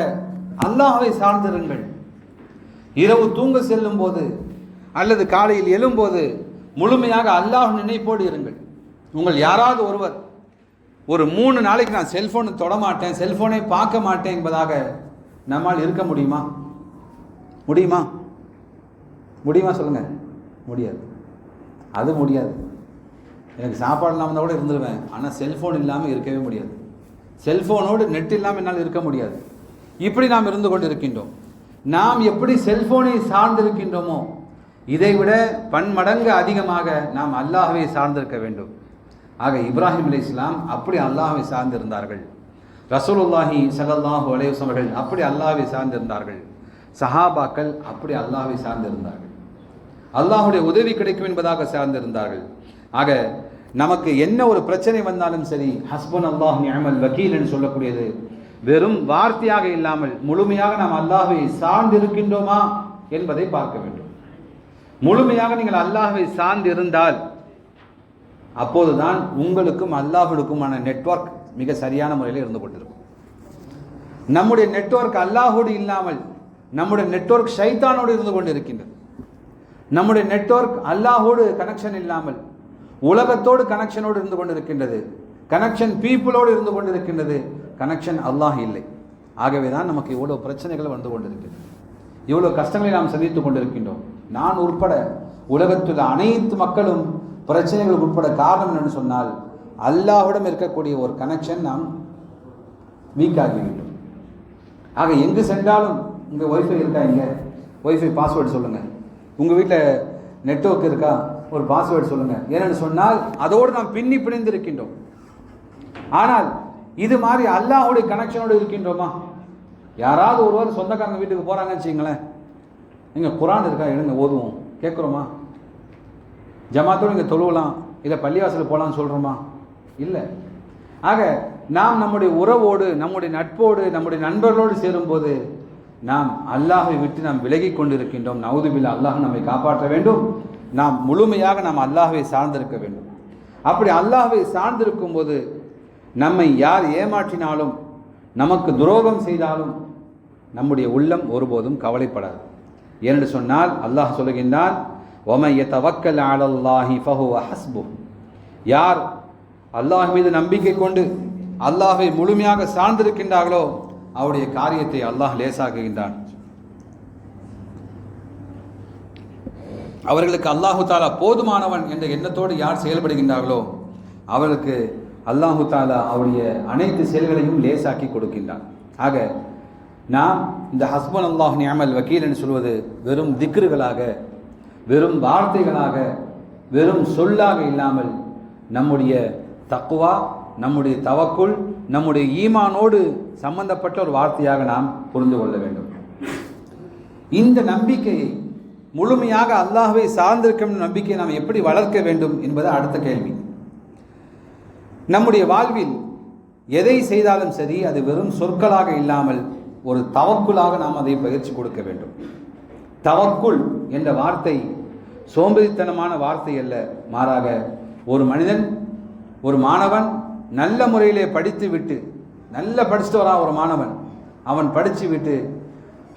அல்லாஹ்வை சார்ந்திருங்கள். இரவு தூங்க செல்லும் போது அல்லது காலையில் எழும்போது முழுமையாக அல்லாஹ் நினைப்போடு இருங்கள். உங்கள் யாராவது ஒருவர் ஒரு 3 நாளைக்கு நான் செல்போனை தொடமாட்டேன், செல்போனை பார்க்க மாட்டேன் என்பதாக நம்மால் இருக்க முடியுமா? முடியுமா? முடியுமா சொல்லுங்க. முடியாது. அது முடியாது. எனக்கு சாப்பாடு இல்லாமல் கூட இருந்துருவேன், ஆனால் செல்போன் இல்லாமல் இருக்கவே முடியாது. செல்போனோடு நெட் இல்லாமல் என்னால் இருக்க முடியாது. இப்படி நாம் இருந்து கொண்டு இருக்கின்றோம். நாம் எப்படி செல்போனை சார்ந்திருக்கின்றோமோ இதைவிட பன்மடங்கு அதிகமாக நாம் அல்லாஹ்வை சார்ந்திருக்க வேண்டும். ஆக இப்ராஹிம் அலைஹிஸ்ஸலாம் அப்படி அல்லாஹ்வை சார்ந்திருந்தார்கள். ரசூலுல்லாஹி ஸல்லல்லாஹு அலைஹி வஸல்லம் அவர்கள் அப்படி அல்லாஹ்வை சார்ந்திருந்தார்கள். சஹாபாக்கள் அப்படி அல்லாஹ்வை சார்ந்திருந்தார்கள். அல்லாஹ்வுடைய உதவி கிடைக்கும் என்பதாக சார்ந்திருந்தார்கள். ஆக நமக்கு என்ன ஒரு பிரச்சனை வந்தாலும் சரி, ஹஸ்பன் அல்லாஹ் நிஅமல் வக்கீல் என்று சொல்லக்கூடியது வெறும் வார்த்தையாக இல்லாமல் முழுமையாக நாம் அல்லாஹ்வை சார்ந்திருக்கின்றோமா என்பதை பார்க்க வேண்டும். முழுமையாக நீங்கள் அல்லாஹ்வை சார்ந்து இருந்தால் அப்போதுதான் உங்களுக்கும் அல்லாஹ்வுக்குமான நெட்வொர்க் மிக சரியான முறையில் இருந்து கொண்டிருக்கும். நம்முடைய நெட்வொர்க் அல்லாஹோடு இல்லாமல் நம்முடைய நெட்வொர்க் ஷைத்தானோடு இருந்து கொண்டிருக்கின்றது. நம்முடைய நெட்வொர்க் அல்லாஹோடு கனெக்ஷன் இல்லாமல் உலகத்தோடு கனெக்ஷனோடு இருந்து கொண்டிருக்கின்றது. கனெக்ஷன் பீப்புளோடு இருந்து கொண்டிருக்கின்றது, கனெக்ஷன் அல்லாஹ் இல்லை. ஆகவே தான் நமக்கு இவ்வளோ பிரச்சனைகள் வந்து கொண்டிருக்கிறது, இவ்வளோ கஷ்டங்களை நாம் சந்தித்துக் கொண்டிருக்கின்றோம். நான் உட்பட உலகத்தில் அனைத்து மக்களும் பிரச்சனைகள் உட்பட காரணம் என்னன்னு சொன்னால் அல்லாஹ்விடம் இருக்கக்கூடிய ஒரு கனெக்ஷன் நாம் வீக் ஆகிவிட்டோம். ஆக எங்கு சென்றாலும் உங்கள் ஒய்ஃபை இருக்கா, இங்கே ஒய்ஃபை பாஸ்வேர்டு சொல்லுங்கள், உங்கள் வீட்டில் நெட்வொர்க் இருக்கா, ஒரு பாஸ்வேர்டு சொல்லுங்கள். ஏன்னு சொன்னால் அதோடு நாம் பின்னி பிணைந்து இருக்கின்றோம். ஆனால் இது மாதிரி அல்லாஹ்வுடைய கனெக்ஷனோடு இருக்கின்றோமா? யாராவது ஒருவர் சொந்தக்காரங்க வீட்டுக்கு போகிறாங்கன்னு வச்சுங்களேன், நீங்கள் குரான் இருக்கா, எழுங்க ஓதுவோம் கேட்குறோமா? ஜமாத்தோடு இங்கே தொழுவலாம், இல்லை பள்ளிவாசல் போகலான்னு சொல்கிறோமா? இல்லை. ஆக நாம் நம்முடைய உறவோடு, நம்முடைய நட்போடு, நம்முடைய நண்பர்களோடு சேரும்போது நாம் அல்லாஹை விட்டு நாம் விலகி கொண்டிருக்கின்றோம். நவுதுபில்லா, அல்லாஹ் நம்மை காப்பாற்ற வேண்டும். நாம் முழுமையாக நாம் அல்லாஹ்வை சார்ந்திருக்க வேண்டும். அப்படி அல்லாஹ்வை சார்ந்திருக்கும் போது நம்மை யார் ஏமாற்றினாலும், நமக்கு துரோகம் செய்தாலும் நம்முடைய உள்ளம் ஒருபோதும் கவலைப்படாது. ஏனென்று சொன்னால் அல்லாஹ் சொல்லுகின்றான், وَمَن يَتَوَكَّلْ عَلَى اللَّهِ فَهُوَ حَسْبُهُ. யார் அல்லாஹ் மீது நம்பிக்கை கொண்டு அல்லாஹை முழுமையாக சார்ந்திருக்கின்றார்களோ அவருடைய காரியத்தை அல்லாஹ் லேசாக்குகின்றான். அவர்களுக்கு அல்லாஹு தாலா போதுமானவன் என்ற எண்ணத்தோடு யார் செயல்படுகின்றார்களோ அவர்களுக்கு அல்லாஹு தாலா அவருடைய அனைத்து செயல்களையும் லேசாக்கி கொடுக்கின்றான். ஆக நாம் இந்த ஹஸ்பன் அல்லாஹ் நிஅமல் வக்கீல் என்று சொல்வது வெறும் திக்ருகளாக, வெறும் வார்த்தைகளாக, வெறும் சொல்லாக இல்லாமல் நம்முடைய தக்வா, நம்முடைய தவக்குல், நம்முடைய ஈமானோடு சம்பந்தப்பட்ட ஒரு வார்த்தையாக நாம் புரிந்து கொள்ள வேண்டும். இந்த நம்பிக்கையை முழுமையாக அல்லாஹ்வை சார்ந்திருக்கும் நம்பிக்கையை நாம் எப்படி வளர்க்க வேண்டும் என்பது அடுத்த கேள்வி. நம்முடைய வாழ்வில் எதை செய்தாலும் சரி அது வெறும் சொற்களாக இல்லாமல் ஒரு தவக்குலாக நாம் அதை பயிற்சி கொடுக்க வேண்டும். தவக்குல் என்ற வார்த்தை சோம்பேறித்தனமான வார்த்தை அல்ல, மாறாக ஒரு மனிதன், ஒரு மாணவன் நல்ல முறையிலே படித்து விட்டு, நல்ல படிச்சுட்டு வரான் ஒரு மாணவன், அவன் படித்து விட்டு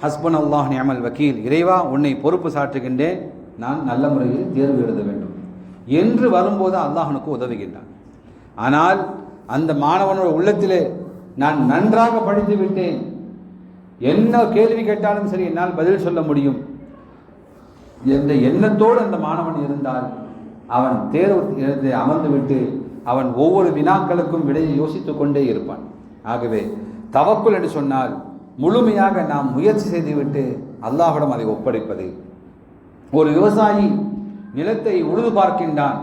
ஹஸ்பன் அல்லாஹ் நிஅமல் வக்கீல், இறைவா உன்னை பொறுப்பு சாற்றுகின்றேன், நான் நல்ல முறையில் தேர்வு எழுத வேண்டும் என்று வரும்போது அல்லாஹனுக்கு உதவுகின்றான். ஆனால் அந்த மாணவனோட உள்ளத்திலே நான் நன்றாக படித்து விட்டேன், என்ன கேள்வி கேட்டாலும் சரி என்னால் பதில் சொல்ல முடியும் என்ற எண்ணத்தோடு அந்த மாணவன் இருந்தால் அவன் தேர்வு எழுதி அமர்ந்து விட்டு அவன் ஒவ்வொரு வினாக்களுக்கும் விடையை யோசித்துக் கொண்டே இருப்பான். ஆகவே தவக்குல் என்று சொன்னால் முழுமையாக நாம் முயற்சி செய்துவிட்டு அல்லாஹ்விடம் அதை ஒப்படைப்பது. ஒரு விவசாயி நிலத்தை உழுது பார்க்கின்றான்,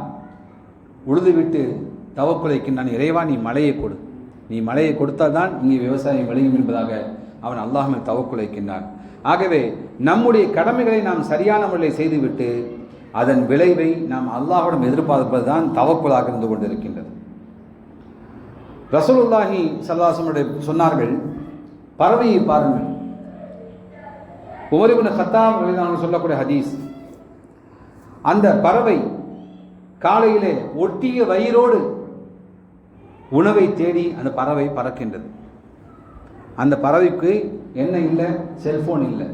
உழுதுவிட்டு தவக்குலைக்கின்றான், இறைவா நீ மழையை கொடு, நீ மழையை கொடுத்தால் தான் இங்கே விவசாயம் விளையும் என்பதாக அவன் அல்லாஹ் மேல் தவக்குலைக்கின்றான். ஆகவே நம்முடைய கடமைகளை நாம் சரியான முறையில் செய்துவிட்டு அதன் விளைவை நாம் அல்லாஹ்விடம் எதிர்பார்ப்பது தான் தவக்குலாக இருந்து கொண்டிருக்கின்றது. ரசூலுல்லாஹி ஸல்லல்லாஹு அலைஹி வஸல்லம் சொன்னார்கள், பறவையை பாருங்கள். உமர் இப்னு கத்தாப் ரலியல்லாஹு அன்ஹு சொல்லக்கூடிய ஹதீஸ், அந்த பறவை காலையிலே ஒட்டிய வயிறோடு உணவை தேடி அந்த பறவை பறக்கின்றது. அந்த பறவைக்கு என்ன இல்லை? செல்போன் இல்லை.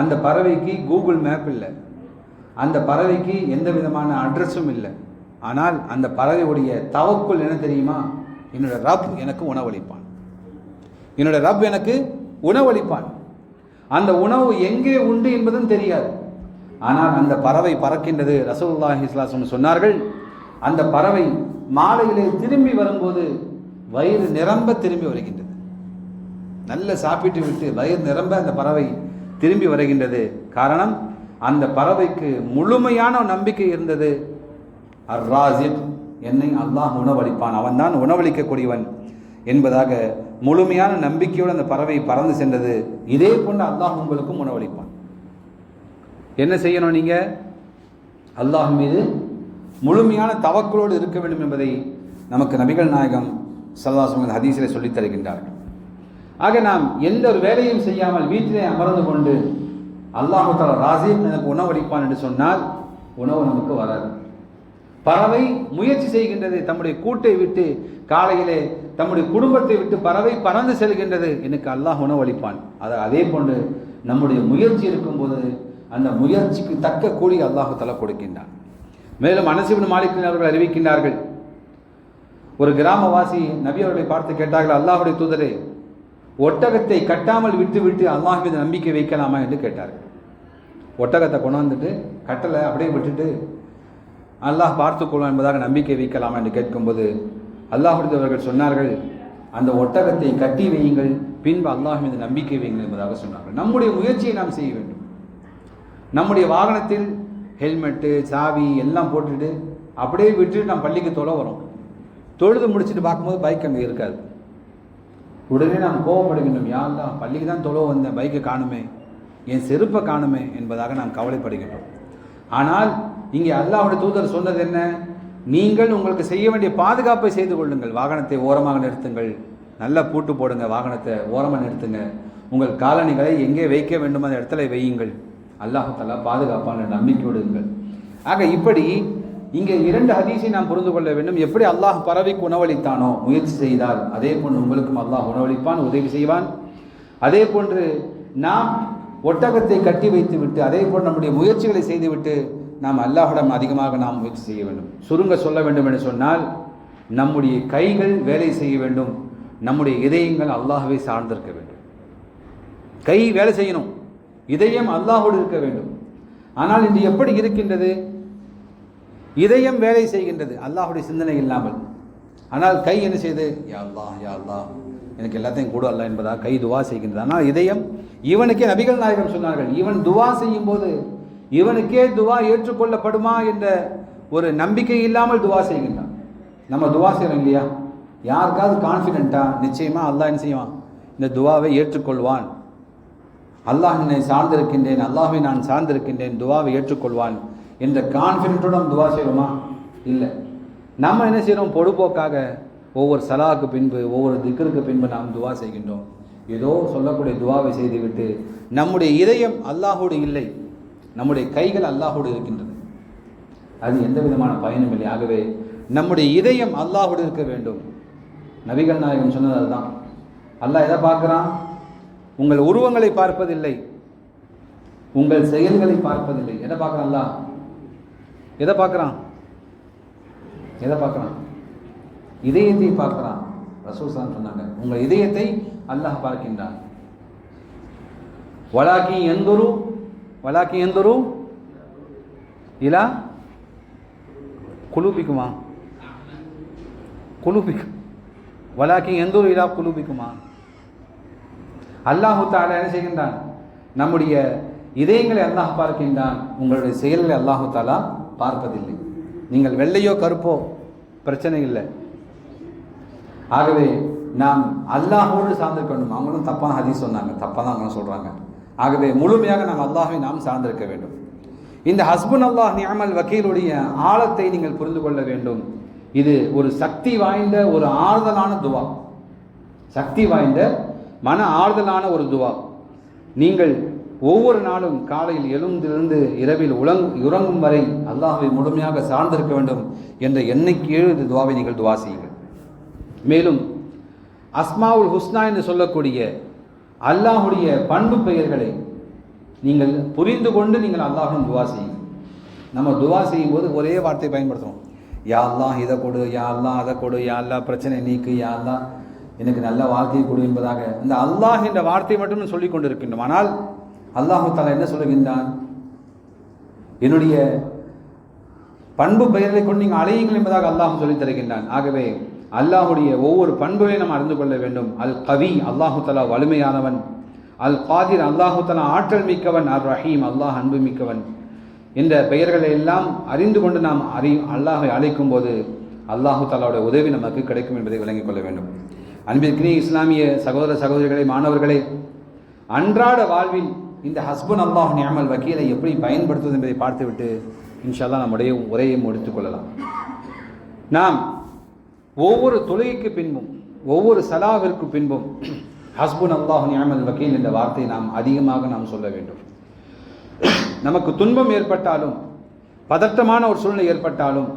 அந்த பறவைக்கு கூகுள் மேப் இல்லை. அந்த பறவைக்கு எந்த விதமான அட்ரஸும் இல்லை. ஆனால் அந்த பறவையுடைய தவக்குல் என்ன தெரியுமா? என்னோட ரப் எனக்கு உணவளிப்பான், என்னோட ரப் எனக்கு உணவளிப்பான். அந்த உணவு எங்கே உண்டு என்பதும் தெரியாது. ஆனால் அந்த பறவை பறக்கின்றது. ரசூலுல்லாஹி ஸல்லல்லாஹு அலைஹி வஸல்லம் சொன்னார்கள், அந்த பறவை மாலையிலே திரும்பி வரும்போது வயிறு நிரம்ப திரும்பி வருகின்றது. நல்ல சாப்பிட்டு விட்டு வயிறு நிரம்ப அந்த பறவை திரும்பி வருகின்றது. காரணம், அந்த பறவைக்கு முழுமையான நம்பிக்கை இருந்தது. அர்-ராஸிக், என்னை அல்லாஹ் உணவளிப்பான், அவன் தான் உணவளிக்கக்கூடியவன் என்பதாக முழுமையான நம்பிக்கையோடு அந்த பறவை பறந்து சென்றது. இதே போன்று அல்லாஹ் உங்களுக்கும் உணவளிப்பான். என்ன செய்யணும்? நீங்க அல்லாஹ் மீது முழுமையான தவக்குலோடு இருக்க வேண்டும் என்பதை நமக்கு நபிகள் நாயகம் ஸல்லல்லாஹு அலைஹி வஸல்லம் ஹதீஸிலே சொல்லித் தருகின்றார்கள். ஆக நாம் எந்த ஒரு வேலையும் செய்யாமல் வீட்டிலே அமர்ந்து கொண்டு அல்லாஹ் தஆலா ராஸிக் எனக்கு உணவளிப்பான் என்று சொன்னால் உணவு நமக்கு வராது. பறவை முயற்சி செய்கின்றது, தம்முடைய கூட்டை விட்டு காலையிலே தம்முடைய குடும்பத்தை விட்டு பறவை பறந்து செல்கின்றது, எனக்கு அல்லாஹ் உணவளிப்பான். அதே போன்று நம்முடைய முயற்சி இருக்கும்போது அந்த முயற்சிக்கு தக்க கூலி அல்லாஹ் தஆலா கொடுக்கின்றான். மேலும் அனஸ் இப்னு மாலிக் அவர்கள் அறிவிக்கின்றார்கள், ஒரு கிராமவாசி நபி அவர்களை பார்த்து கேட்டார்கள், அல்லாஹ்வுடைய தூதரே, ஒட்டகத்தை கட்டாமல் விட்டுவிட்டு அல்லாஹ் மீது நம்பிக்கை வைக்கலாமா என்று கேட்டார்கள். ஒட்டகத்தை கொண்டாந்துட்டு கட்டலை அப்படியே விட்டுட்டு அல்லாஹ் பார்த்துக்கொள்ளும் என்பதாக நம்பிக்கை வைக்கலாமா என்று கேட்கும்போது அல்லாஹ்வுடைய அவர்கள் சொன்னார்கள், அந்த ஒட்டகத்தை கட்டி வையுங்கள், பின்பு அல்லாஹ் மீது நம்பிக்கை வையுங்கள் என்பதாக சொன்னார்கள். நம்முடைய முயற்சியை நாம் செய்ய வேண்டும். நம்முடைய வாகனத்தில் ஹெல்மெட்டு, சாவி எல்லாம் போட்டுட்டு அப்படியே விட்டுட்டு நாம் பள்ளிக்கு தொலை வரோம். தொழுது முடிச்சுட்டு பார்க்கும்போது பைக் அங்கே இருக்காது. உடனே நாம் கோபப்படுகின்றோம், யா அல்லாஹ் பள்ளிக்கு தான் தொலை வந்தேன், பைக்கை காணுமே, என் செருப்பை காணுமே என்பதாக நாம் கவலைப்படுகின்றோம். ஆனால் இங்கே அல்லாஹ்வுடைய தூதர் சொன்னது என்ன? நீங்கள் உங்களுக்கு செய்ய வேண்டிய பாதுகாப்பை செய்து கொள்ளுங்கள். வாகனத்தை ஓரமாக நிறுத்துங்கள், நல்லா பூட்டு போடுங்க, வாகனத்தை ஓரமாக நிறுத்துங்க, உங்கள் காலணிகளை எங்கே வைக்க வேண்டுமோ அந்த இடத்துல வையுங்கள், அல்லாஹ் தஆலா பாதுகாப்பான நம்பிக்கையோடுங்கள். ஆக இப்படி இங்கே இரண்டு ஹதீஸை நாம் புரிந்து கொள்ள வேண்டும். எப்படி அல்லாஹ் பறவைக்கு உணவளித்தானோ முயற்சி செய்தால் அதே போன்று உங்களுக்கும் அல்லாஹ் உணவளிப்பான், உதவி செய்வான். அதே போன்று நாம் ஒட்டகத்தை கட்டி வைத்து விட்டு அதே போன்று நம்முடைய முயற்சிகளை செய்துவிட்டு நாம் அல்லாஹ்விடம் அதிகமாக நாம் முயற்சி செய்ய வேண்டும். சுருங்க சொல்ல வேண்டும் என்று சொன்னால், நம்முடைய கைகள் வேலை செய்ய வேண்டும், நம்முடைய இதயங்கள் அல்லாஹ்வை சார்ந்திருக்க வேண்டும். கை வேலை செய்யணும், இதயம் அல்லாஹ்வோடு இருக்க வேண்டும். ஆனால் இன்று எப்படி இருக்கின்றது? இதயம் வேலை செய்கின்றது அல்லாஹ்வுடைய சிந்தனை இல்லாமல். ஆனால் கை என்ன செய்து, யா அல்லாஹ் யா அல்லாஹ் எனக்கு எல்லாத்தையும் கூட அல்ல என்பதா கை துவா செய்கின்றது. ஆனால் இதயம், இவனுக்கே நபிகள் நாயகம் சொன்னார்கள், இவன் துவா செய்யும் போது இவனுக்கே துவா ஏற்றுக்கொள்ளப்படுமா என்ற ஒரு நம்பிக்கை இல்லாமல் துவா செய்கின்றான். நம்ம துவா செய்கிறோம் இல்லையா? யாருக்காவது கான்ஃபிடென்ட்டா நிச்சயமாக அல்லாஹ் என்ன செய்வான், இந்த துவாவை ஏற்றுக்கொள்வான், அல்லாஹ் என்னை சார்ந்திருக்கின்றேன், அல்லாஹ்வை நான் சார்ந்திருக்கின்றேன், துவாவை ஏற்றுக்கொள்வான் என்ற கான்ஃபிடென்ட்டோட நம்ம துவா செய்கிறோமா? இல்லை. நம்ம என்ன செய்கிறோம்? பொடுப்போக்காக ஒவ்வொரு சலாவுக்கு பின்பு ஒவ்வொரு திக்ருக்கு பின்பு நாம் துவா செய்கின்றோம். ஏதோ சொல்லக்கூடிய துவாவை செய்துவிட்டு நம்முடைய இதயம் அல்லாஹோடு இல்லை, நம்முடைய கைகள் அல்லாஹோடு இருக்கின்றது. அது எந்த விதமான பயனும் இல்லை. ஆகவே நம்முடைய இதயம் அல்லாஹோடு இருக்க வேண்டும். நபிகள் நாயகம் சொன்னது அதுதான். அல்லாஹ் எதை பார்க்குறான்? உங்கள் உருவங்களை பார்ப்பதில்லை, உங்கள் செயல்களை பார்ப்பதில்லை. எதை பார்க்குறான் அல்லாஹ்? எதை பார்க்குறான்? எதை பார்க்குறான்? இதயத்தை பார்க்குறான். ரசூல் ஸல்லல்லாஹு அலைஹி வஸல்லம் சொன்னாங்க, உங்கள் இதயத்தை அல்லாஹ் பார்க்கின்றான். வலாக்கி எந்துரு இலா குலூபிக்குமா, குலூபிக்கும் வலாக்கி எந்துரு இலா குலூபிக்குமா. அல்லாஹு தஆலா என்ன செய்கின்றான்? நம்முடைய இதயங்களை அல்லாஹ் பார்க்கின்றான், உங்களுடைய செயல்களை அல்லாஹு தஆலா பார்ப்பதில்லை. நீங்கள் வெள்ளையோ கருப்போ பிரச்சனை இல்லை. ஆகவே நாம் அல்லாஹோடு சார்ந்திருக்க வேண்டும். அவங்களும் தப்பான ஹதீஸ் சொன்னாங்க, தப்பாக தான் அவங்க சொல்கிறாங்க. ஆகவே முழுமையாக நாம் அல்லாஹை நாம் சார்ந்திருக்க வேண்டும். இந்த ஹஸ்புன் அல்லாஹ் நிஅமல் வக்கீலுடைய ஆழத்தை நீங்கள் புரிந்து கொள்ள வேண்டும். இது ஒரு சக்தி வாய்ந்த ஒரு ஆறுதலான துவா, சக்தி வாய்ந்த மன ஆறுதலான ஒரு துவா. நீங்கள் ஒவ்வொரு நாளும் காலையில் எழுந்திருந்து இரவில் உறங்கும் வரை அல்லாஹ்வை முழுமையாக சார்ந்திருக்க வேண்டும் என்ற எண்ணிக்கை 7 துவாவை நீங்கள் துவா செய்யுங்கள். மேலும் அஸ்மாவுல் ஹுஸ்னா என்று சொல்லக்கூடிய அல்லாஹுடைய பண்பு பெயர்களை நீங்கள் புரிந்து கொண்டு நீங்கள் அல்லாஹ்விடம் துவா செய்யுங்கள். நம்ம துவா செய்யும் போது ஒரே வார்த்தை பயன்படுத்துகிறோம், யா அல்லாஹ் இதை கொடு, யா அல்லாஹ் அதை கொடு, யா அல்லாஹ் பிரச்சனை நீக்கு, யா அல்லாஹ் எனக்கு நல்ல வாழ்க்கையை கொடு என்பதாக இந்த அல்லாஹ் என்ற வார்த்தை மட்டும் சொல்லிக் கொண்டு இருக்கின்றோம். ஆனால் அல்லாஹு தஆலா என்ன சொல்லுகின்றான்? என்னுடைய பண்பு பெயர்களை கொண்டு நீங்கள் அழையுங்கள் என்பதாக அல்லாஹ் சொல்லித் தருகின்றான். ஆகவே அல்லாஹுடைய ஒவ்வொரு பண்புகளையும் நாம் அறிந்து கொள்ள வேண்டும். அல் கவி, அல்லாஹு தஆலா வலிமையானவன். அல் காதிர், அல்லாஹு தஆலா ஆற்றல் மிக்கவன். அர் ரஹீம், அல்லாஹ் அன்பு மிக்கவன் என்ற பெயர்களை எல்லாம் அறிந்து கொண்டு நாம் அல்லாஹை அழைக்கும் போது அல்லாஹு தஆலாவுடைய உதவி நமக்கு கிடைக்கும் என்பதை விளங்கிக் கொள்ள வேண்டும். அன்பிற்கினிய இஸ்லாமிய சகோதர சகோதரிகளே, மாணவர்களே, அன்றாட வாழ்வில் இந்த ஹஸ்புன் அல்லாஹ் நிஅமல் வக்கீலை எப்படி பயன்படுத்துவது என்பதை பார்த்துவிட்டு இன்ஷா அல்லாஹ் நம்முடைய உரையை முடித்துக்கொள்ளலாம். நாம் ஒவ்வொரு தொழுகைக்கு பின்பும் ஒவ்வொரு சலாவிற்கு பின்பும் ஹஸ்புன் அல்லாஹ் நிஅமல் வக்கீல் என்ற வார்த்தை நாம் அதிகமாக நாம் சொல்ல வேண்டும். நமக்கு துன்பம் ஏற்பட்டாலும், பதட்டமான ஒரு சூழ்நிலை ஏற்பட்டாலும்,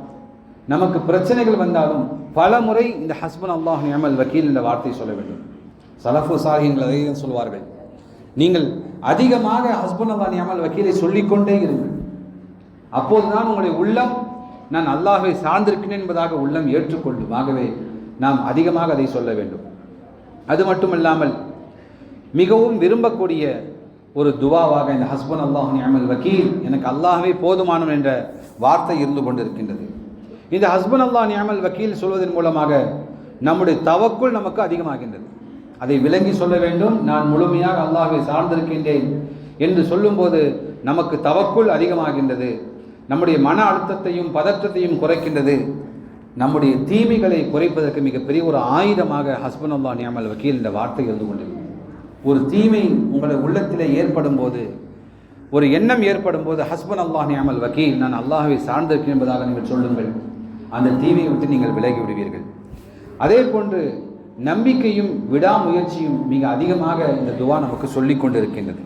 நமக்கு பிரச்சனைகள் வந்தாலும் பல முறை இந்த ஹஸ்புன் அல்லாஹ் நிஅமல் வக்கீல் என்ற வார்த்தை சொல்ல வேண்டும். சலஃபு சாலிஹீன்கள் அதை சொல்வார்கள், நீங்கள் அதிகமாக ஹஸ்புன் அல்லாஹ் நிஅமல் வக்கீலை சொல்லிக்கொண்டே இருங்கள். அப்போதுதான் உங்களுடைய உள்ளம் நான் அல்லாஹ்வை சார்ந்திருக்கிறேன் என்பதாக உள்ளம் ஏற்றுக்கொள்ளும். ஆகவே நாம் அதிகமாக அதை சொல்ல வேண்டும். அது மட்டுமல்லாமல் மிகவும் விரும்பக்கூடிய ஒரு துவாவாக இந்த ஹஸ்புன் அல்லாஹ் நிஅமல் வக்கீல், எனக்கு அல்லாஹ்வே போதுமானவன் என்ற வார்த்தை இருந்து கொண்டிருக்கின்றது. இந்த ஹஸ்புன் அல்லாஹ் நிஅமல் வக்கீல் சொல்வதன் மூலமாக நம்முடைய தவக்குல் நமக்கு அதிகமாகின்றது. அதை விளங்கி சொல்ல வேண்டும். நான் முழுமையாக அல்லாஹ்வை சார்ந்திருக்கின்றேன் என்று சொல்லும்போது நமக்கு தவக்குல் அதிகமாகின்றது. நம்முடைய மன அழுத்தத்தையும் பதற்றத்தையும் குறைக்கின்றது. நம்முடைய தீமைகளை குறைப்பதற்கு மிகப்பெரிய ஒரு ஆயுதமாக ஹஸ்புன் அல்லாஹ் நிஅமல் வக்கீல் என்ற வார்த்தை இருந்து கொண்டிருக்கிறது. ஒரு தீமை உங்களுடைய உள்ளத்திலே ஏற்படும் போது, ஒரு எண்ணம் ஏற்படும் போது ஹஸ்புன் அல்லாஹ் நிஅமல் வக்கீல், நான் அல்லாஹ்வை சார்ந்திருக்கிறேன் என்பதாக நீங்கள் சொல்லுங்கள். அந்த தீமையை விட்டு நீங்கள் விலகி விடுவீர்கள். அதே போன்று நம்பிக்கையும் விடாமுயற்சியும் மிக அதிகமாக இந்த துவா நமக்கு சொல்லிக் கொண்டிருக்கின்றது.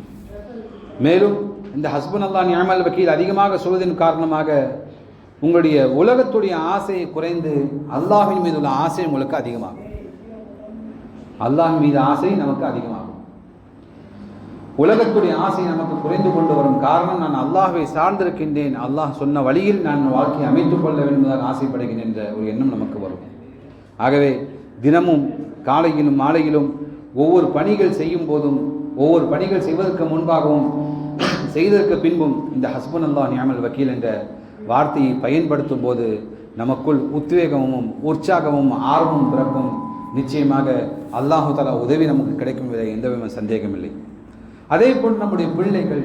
மேலும் இந்த ஹஸ்புன் அல்லாஹ் நிஅமல் வக்கீல் அதிகமாக சொல்வதன் காரணமாக உங்களுடைய உலகத்துடைய ஆசையை குறைந்து அல்லாஹ்வின் மீது உள்ள ஆசை உங்களுக்கு அதிகமாகும். அல்லாஹ்வின் மீது ஆசை நமக்கு அதிகமாகும். உலகத்துடைய ஆசை நமக்கு குறைந்து கொண்டு வரும் காரணம், நான் அல்லாஹ்வை சார்ந்திருக்கின்றேன், அல்லாஹ் சொன்ன வழியில் நான் வாழ்க்கையை அமைத்துக் கொள்ள வேண்டும் என்பதாக ஆசைப்படுகிறேன் என்ற ஒரு எண்ணம் நமக்கு வரும். ஆகவே தினமும் காலையிலும் மாலையிலும் ஒவ்வொரு பணிகள் செய்யும் போதும், ஒவ்வொரு பணிகள் செய்வதற்கு முன்பாகவும் செய்ததற்கு பின்பும் இந்த ஹஸ்புனல்லாஹ் நிஅமல் வக்கீல் என்ற வார்த்தையை பயன்படுத்தும் போது நமக்குள் உத்வேகமும் உற்சாகமும் ஆர்வமும் பிறக்கும். நிச்சயமாக அல்லாஹு தஆலா உதவி நமக்கு கிடைக்கும் என்பதில் எந்தவித சந்தேகமில்லை. அதே போல் நம்முடைய பிள்ளைகள்,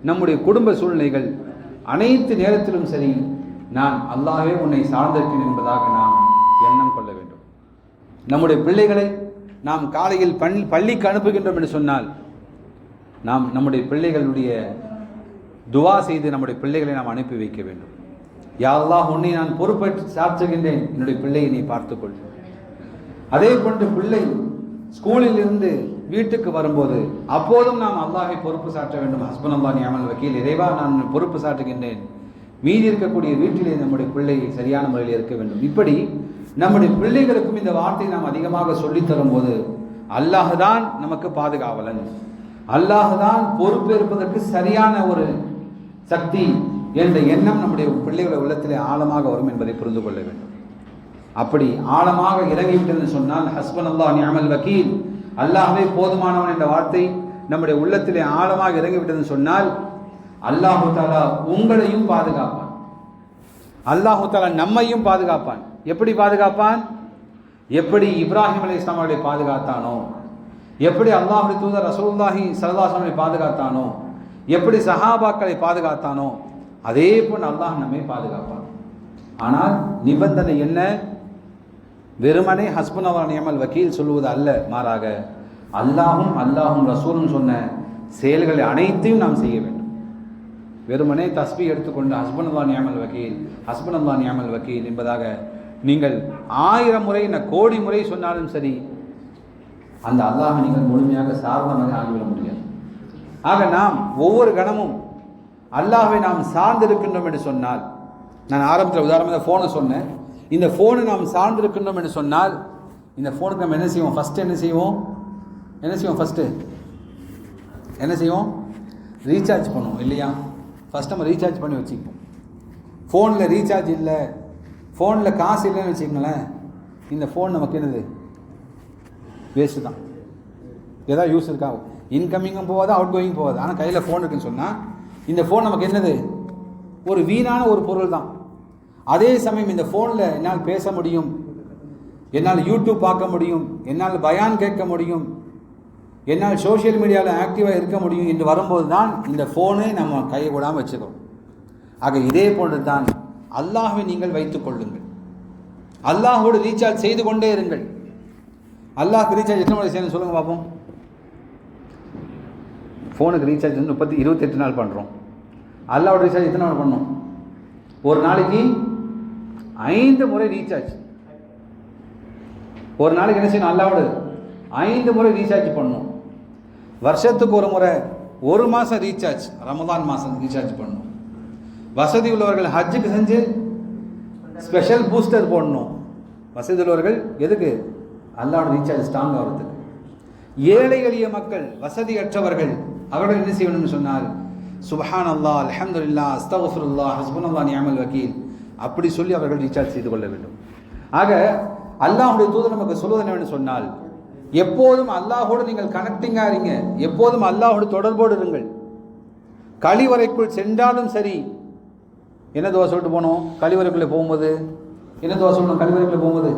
நம்முடைய குடும்ப சூழ்நிலைகள் அனைத்து நேரத்திலும் சரி, நான் அல்லாஹ்வே உன்னை சார்ந்திருக்கிறேன் என்பதாக நாம் எண்ணம் கொள்ள வேண்டும். நம்முடைய பிள்ளைகளை நாம் காலையில் பள்ளிக்கு அனுப்புகின்றோம் என்று சொன்னால், நாம் நம்முடைய பிள்ளைகளுடைய துவா செய்து நம்முடைய பிள்ளைகளை நாம் அனுப்பி வைக்க வேண்டும். யா அல்லாஹ், உன்னை நான் பொறுப்பேற்று சாற்றுகின்றேன், என்னுடைய பிள்ளையை நீ பார்த்துக்கொள். அதே போன்று பிள்ளை ஸ்கூலில் இருந்து வீட்டுக்கு வரும்போது அப்போதும் நாம் அல்லாஹை பொறுப்பு சாற்ற வேண்டும். ஹஸ்புனல்லாஹ் நிஅமல் வக்கீல், இறைவா நான் பொறுப்பு சாற்றுகின்றேன், மீதி இருக்கக்கூடிய வீட்டிலே நம்முடைய பிள்ளை சரியான முறையில் இருக்க வேண்டும். இப்படி நம்முடைய பிள்ளைகளுக்கும் இந்த வார்த்தை நாம் அதிகமாக சொல்லித்தரும் போது அல்லாஹ் தான் நமக்கு பாதுகாவலன், அல்லாஹ் தான் பொறுப்பேற்பதற்கு சரியான ஒரு சக்தி என்ற எண்ணம் நம்முடைய பிள்ளைகளுடைய உள்ளத்திலே ஆழமாக வரும் என்பதை புரிந்து கொள்ள வேண்டும். அப்படி ஆழமாக இறங்கிவிட்டது சொன்னால் ஹஸ்புனல்லாஹ் நிஅமல் வக்கீல், அல்லாஹ்வே போதுமானவன் என்ற வார்த்தை நம்முடைய உள்ளத்திலே ஆழமாக இறங்கிவிட்டது சொன்னால் அல்லாஹு தஆலா உங்களையும் பாதுகாப்பான், அல்லாஹு தஆலா நம்மையும் பாதுகாப்பான். எப்படி பாதுகாப்பான்? எப்படி இப்ராஹிம் அலைஹிஸ்ஸலாம் அவர்களை பாதுகாத்தானோ, எப்படி அல்லாஹ்வுடைய தூதர் ரசூலுல்லாஹி ஸல்லல்லாஹு அலைஹி வஸல்லம் பாதுகாத்தானோ, எப்படி சஹாபாக்களை பாதுகாத்தானோ, அதே போல் அல்லாஹ் நம்மை பாதுகாப்பான். ஆனால் நிபந்தனை என்ன? வெறுமனே ஹஸ்புனல்லாஹ் நிஅமல் வக்கீல் சொல்லுவது அல்ல, மாறாக அல்லாஹும் ரசூலும் சொன்ன செயல்களை அனைத்தையும் நாம் செய்ய வேண்டும். வெறுமனே தஸ்பீஹ் எடுத்துக்கொண்டு ஹஸ்புனல்லாஹ் நிஅமல் வக்கீல், ஹஸ்புனல்லாஹ் நிஅமல் வக்கீல் என்பதாக நீங்கள் 1000 முறை, கோடி முறை சொன்னாலும் சரி, அந்த அல்லாஹ் நீங்கள் முழுமையாக சார்ந்தமாக ஆகிவிட முடியாது. ஆக நாம் ஒவ்வொரு கணமும் அல்லாஹ்வை நாம் சார்ந்திருக்கின்றோம் என்று சொன்னால், நான் ஆரம்பத்தில் உதாரணமாக இந்த ஃபோனை சொன்னேன், இந்த ஃபோனை நாம் சார்ந்திருக்கின்றோம் என்று சொன்னால் இந்த ஃபோனுக்கு நம்ம என்ன செய்வோம்? ஃபஸ்ட்டு என்ன செய்வோம்? ரீசார்ஜ் பண்ணுவோம் இல்லையா? ஃபஸ்ட் நம்ம ரீசார்ஜ் பண்ணி வச்சுப்போம். ஃபோனில் ரீசார்ஜ் இல்லை, ஃபோனில் காசு இல்லைன்னு வச்சுக்கோங்களேன், இந்த ஃபோன் நமக்கு என்னது? வேஸ்ட்டு தான். ஏதாவது யூஸ் இருக்கா? இன்கமிங்கும் போகாது, அவுட் கோயிங் போகாது. ஆனால் கையில் ஃபோன் இருக்குன்னு சொன்னால் இந்த ஃபோன் நமக்கு என்னது? ஒரு வீணான ஒரு பொருள் தான். அதே சமயம் இந்த ஃபோனில் என்னால் பேச முடியும், என்னால் யூடியூப் பார்க்க முடியும், என்னால் பயான் கேட்க முடியும், என்னால் சோஷியல் மீடியாவில் ஆக்டிவாக இருக்க முடியும் என்று வரும்போது தான் இந்த ஃபோனை நம்ம கையை விடாமல் வச்சுக்கிறோம். ஆக இதே போன்று தான் அல்லாஹ்வை நீங்கள் வைத்துக் கொள்ளுங்கள், அல்லாஹோடு ரீசார்ஜ் செய்து கொண்டே இருங்கள். அல்லாஹ்க்கு ரீசார்ஜ் எத்தனை முறை செய்யணும் சொல்லுங்கள் பார்ப்போம். ஃபோனுக்கு ரீசார்ஜ் வந்து 28 நாள் பண்ணுறோம். அல்லாஹோட ரீசார்ஜ் எத்தனை நாள் பண்ணணும்? ஒரு நாளைக்கு 5 முறை ரீசார்ஜ். ஒரு நாளைக்கு என்ன செய்யணும்? அல்லாஹோடு 5 முறை ரீசார்ஜ் பண்ணணும். வருஷத்துக்கு ஒரு முறை 1 மாதம் ரீசார்ஜ், ரமதான் மாதம் ரீசார்ஜ் பண்ணணும். வசதி உள்ளவர்கள் ஹஜ்ஜுக்கு செஞ்சு ஸ்பெஷல் பூஸ்டர் போடணும். வசதி உள்ளவர்கள் எதுக்கு? அல்லாஹ்வோட ரீசார்ஜ் ஸ்ட்ராங் ஆகிறதுக்கு. ஏழை எளிய மக்கள், வசதியற்றவர்கள், அவர்கள் என்ன செய்யணும்னு சொன்னால் சுப்ஹானல்லாஹ், அல்ஹம்துலில்லாஹ், அஸ்தக்ஃபிருல்லாஹ், ஹஸ்புனல்லாஹ் நிஅமல் வக்கீல் அப்படி சொல்லி அவர்கள் ரீசார்ஜ் செய்து கொள்ள வேண்டும். ஆக அல்லாஹ்வுடைய தூதர் நமக்கு சொல்வது என்னவென்று சொன்னால், எப்போதும் அல்லாஹோடு நீங்கள் கனெக்டிங்காக இருங்க, எப்போதும் அல்லாஹோடு தொடர்போடு இருங்கள். கழிவறைக்குள் சென்றாலும் சரி, என்ன துவா சொல்லிட்டு போனோம்? கழிவறைக்குள்ளே போகும்போது என்ன துவா சொல்லணும்? கழிவறைக்குள்ளே போகும்போது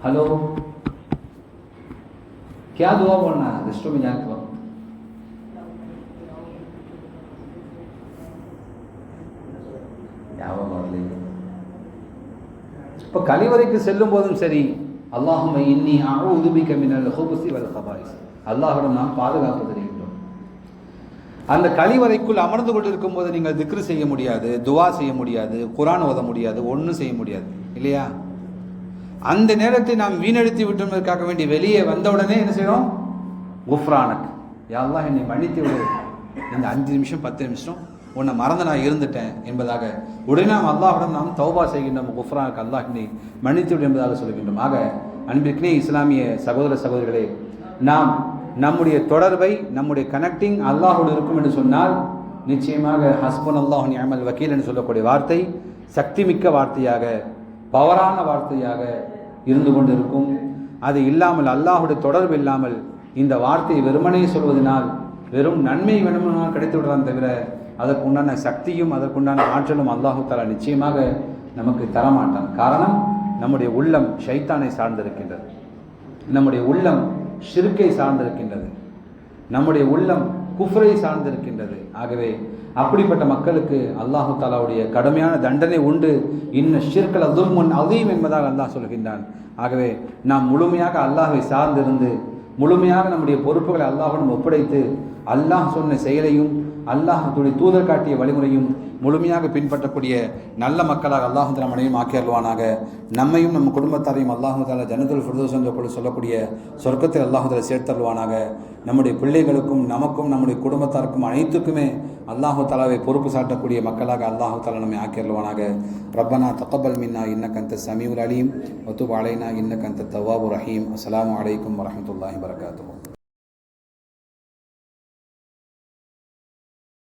हेलो क्या दुआ बोलना है? रेस्टोरेंट में जाने के वक्त இப்போ கழிவறைக்கு செல்லும் போதும் சரி, அல்லாஹும்ம இன்னி அஊது பிக மினல் ஹுபுஸி வல் கபாயிஸ், அல்லாஹ்விடம் நாம் பாதுகாப்பு தருகின்றோம். அந்த கழிவறைக்குள் அமர்ந்து கொண்டிருக்கும் போது நீங்கள் திக்ரு செய்ய முடியாது, துவா செய்ய முடியாது, குர்ஆன் ஓத முடியாது, ஒன்றும் செய்ய முடியாது இல்லையா? அந்த நேரத்தை நாம் வீணடித்து விட்டதற்காக வேண்டி வெளியே வந்தவுடனே என்ன செய்யணும்? குஃப்ரானக், யா அல்லாஹ் என்னை மன்னித்து விடு, இந்த 5 நிமிஷம் 10 நிமிஷம் உன்னை மறந்து நான் இருந்துட்டேன் என்பதாக உடனே நாம் அல்லாஹ்விடம் நாம் தௌபா செய்கின்றோம். குஃப்ரானக், அல்லாஹ் என்னை மன்னித்து விடு என்பதாக சொல்கின்றோம். ஆக அன்பிற்கே இஸ்லாமிய சகோதர சகோதரிகளே, நாம் நம்முடைய தொடர்பை, நம்முடைய கனெக்டிங் அல்லாஹோடு இருக்கும் என்று சொன்னால் நிச்சயமாக ஹஸ்பன் அல்லாஹ் நிஅமல் வக்கீல் என்று சொல்லக்கூடிய வார்த்தை சக்தி மிக்க வார்த்தையாக, பவரான வார்த்தையாக இருந்து கொண்டு இருக்கும். அது இல்லாமல், அல்லாஹுடைய தொடர்பு இல்லாமல் இந்த வார்த்தையை வெறுமனே சொல்வதனால் வெறும் நன்மை வேணுமானால் கிடைத்து விடலாம் தவிர அதற்குண்டான சக்தியும் அதற்குண்டான ஆற்றலும் அல்லாஹு தஆலா நிச்சயமாக நமக்கு தரமாட்டான். காரணம், நம்முடைய உள்ளம் ஷைத்தானை சார்ந்திருக்கின்றது, நம்முடைய உள்ளம் ஷிர்க்கை சார்ந்திருக்கின்றது, நம்முடைய உள்ளம் குஃப்ரை சார்ந்திருக்கின்றது. ஆகவே அப்படிப்பட்ட மக்களுக்கு அல்லாஹு தஆலாவுடைய கடுமையான தண்டனை உண்டு. இன்ன ஷிர்கல் அஸுல்முன் அதீம் என்பதாக அல்லாஹ் சொல்கின்றான். ஆகவே நாம் முழுமையாக அல்லாஹ்வை சார்ந்திருந்து முழுமையாக நம்முடைய பொறுப்புகளை அல்லாஹ்விடம் ஒப்படைத்து அல்லாஹ் சொன்ன செயலையும் அல்லாஹ்வுடைய தூதர் காட்டிய வழிமுறையும் முழுமையாக பின்பற்றக்கூடிய நல்ல மக்களாக அல்லாஹ் தஆலா மனைவியும் ஆக்கி அருள்வானாக. நம்மையும் நம்ம குடும்பத்தாரையும் அல்லாஹ் தஆலா ஜன்னத்துல் ஃபிர்தௌஸ் என்று சொல்லக்கூடிய சொர்க்கத்தில் அல்லாஹ் தஆலா சேர்த்தருள்வானாக. நம்முடைய பிள்ளைகளுக்கும் நமக்கும் நம்முடைய குடும்பத்தாருக்கும் அனைத்துக்குமே அல்லாஹ் தஆலாவை பொறுப்பு சாட்டக்கூடிய மக்களாக அல்லாஹ் தஆலா நம்மை ஆக்கி அருள்வானாக. ரப்பனா தக்கபல் மின்னா இன்னக அன்த ஸமீஉல் அலீம் வ துப் அலைனா இன்னக அன்த தவ்வாபுர் ரஹீம். அஸ்ஸலாமு அலைக்கும் வரஹ்மத்துல்லாஹி வபரகாத்துஹு.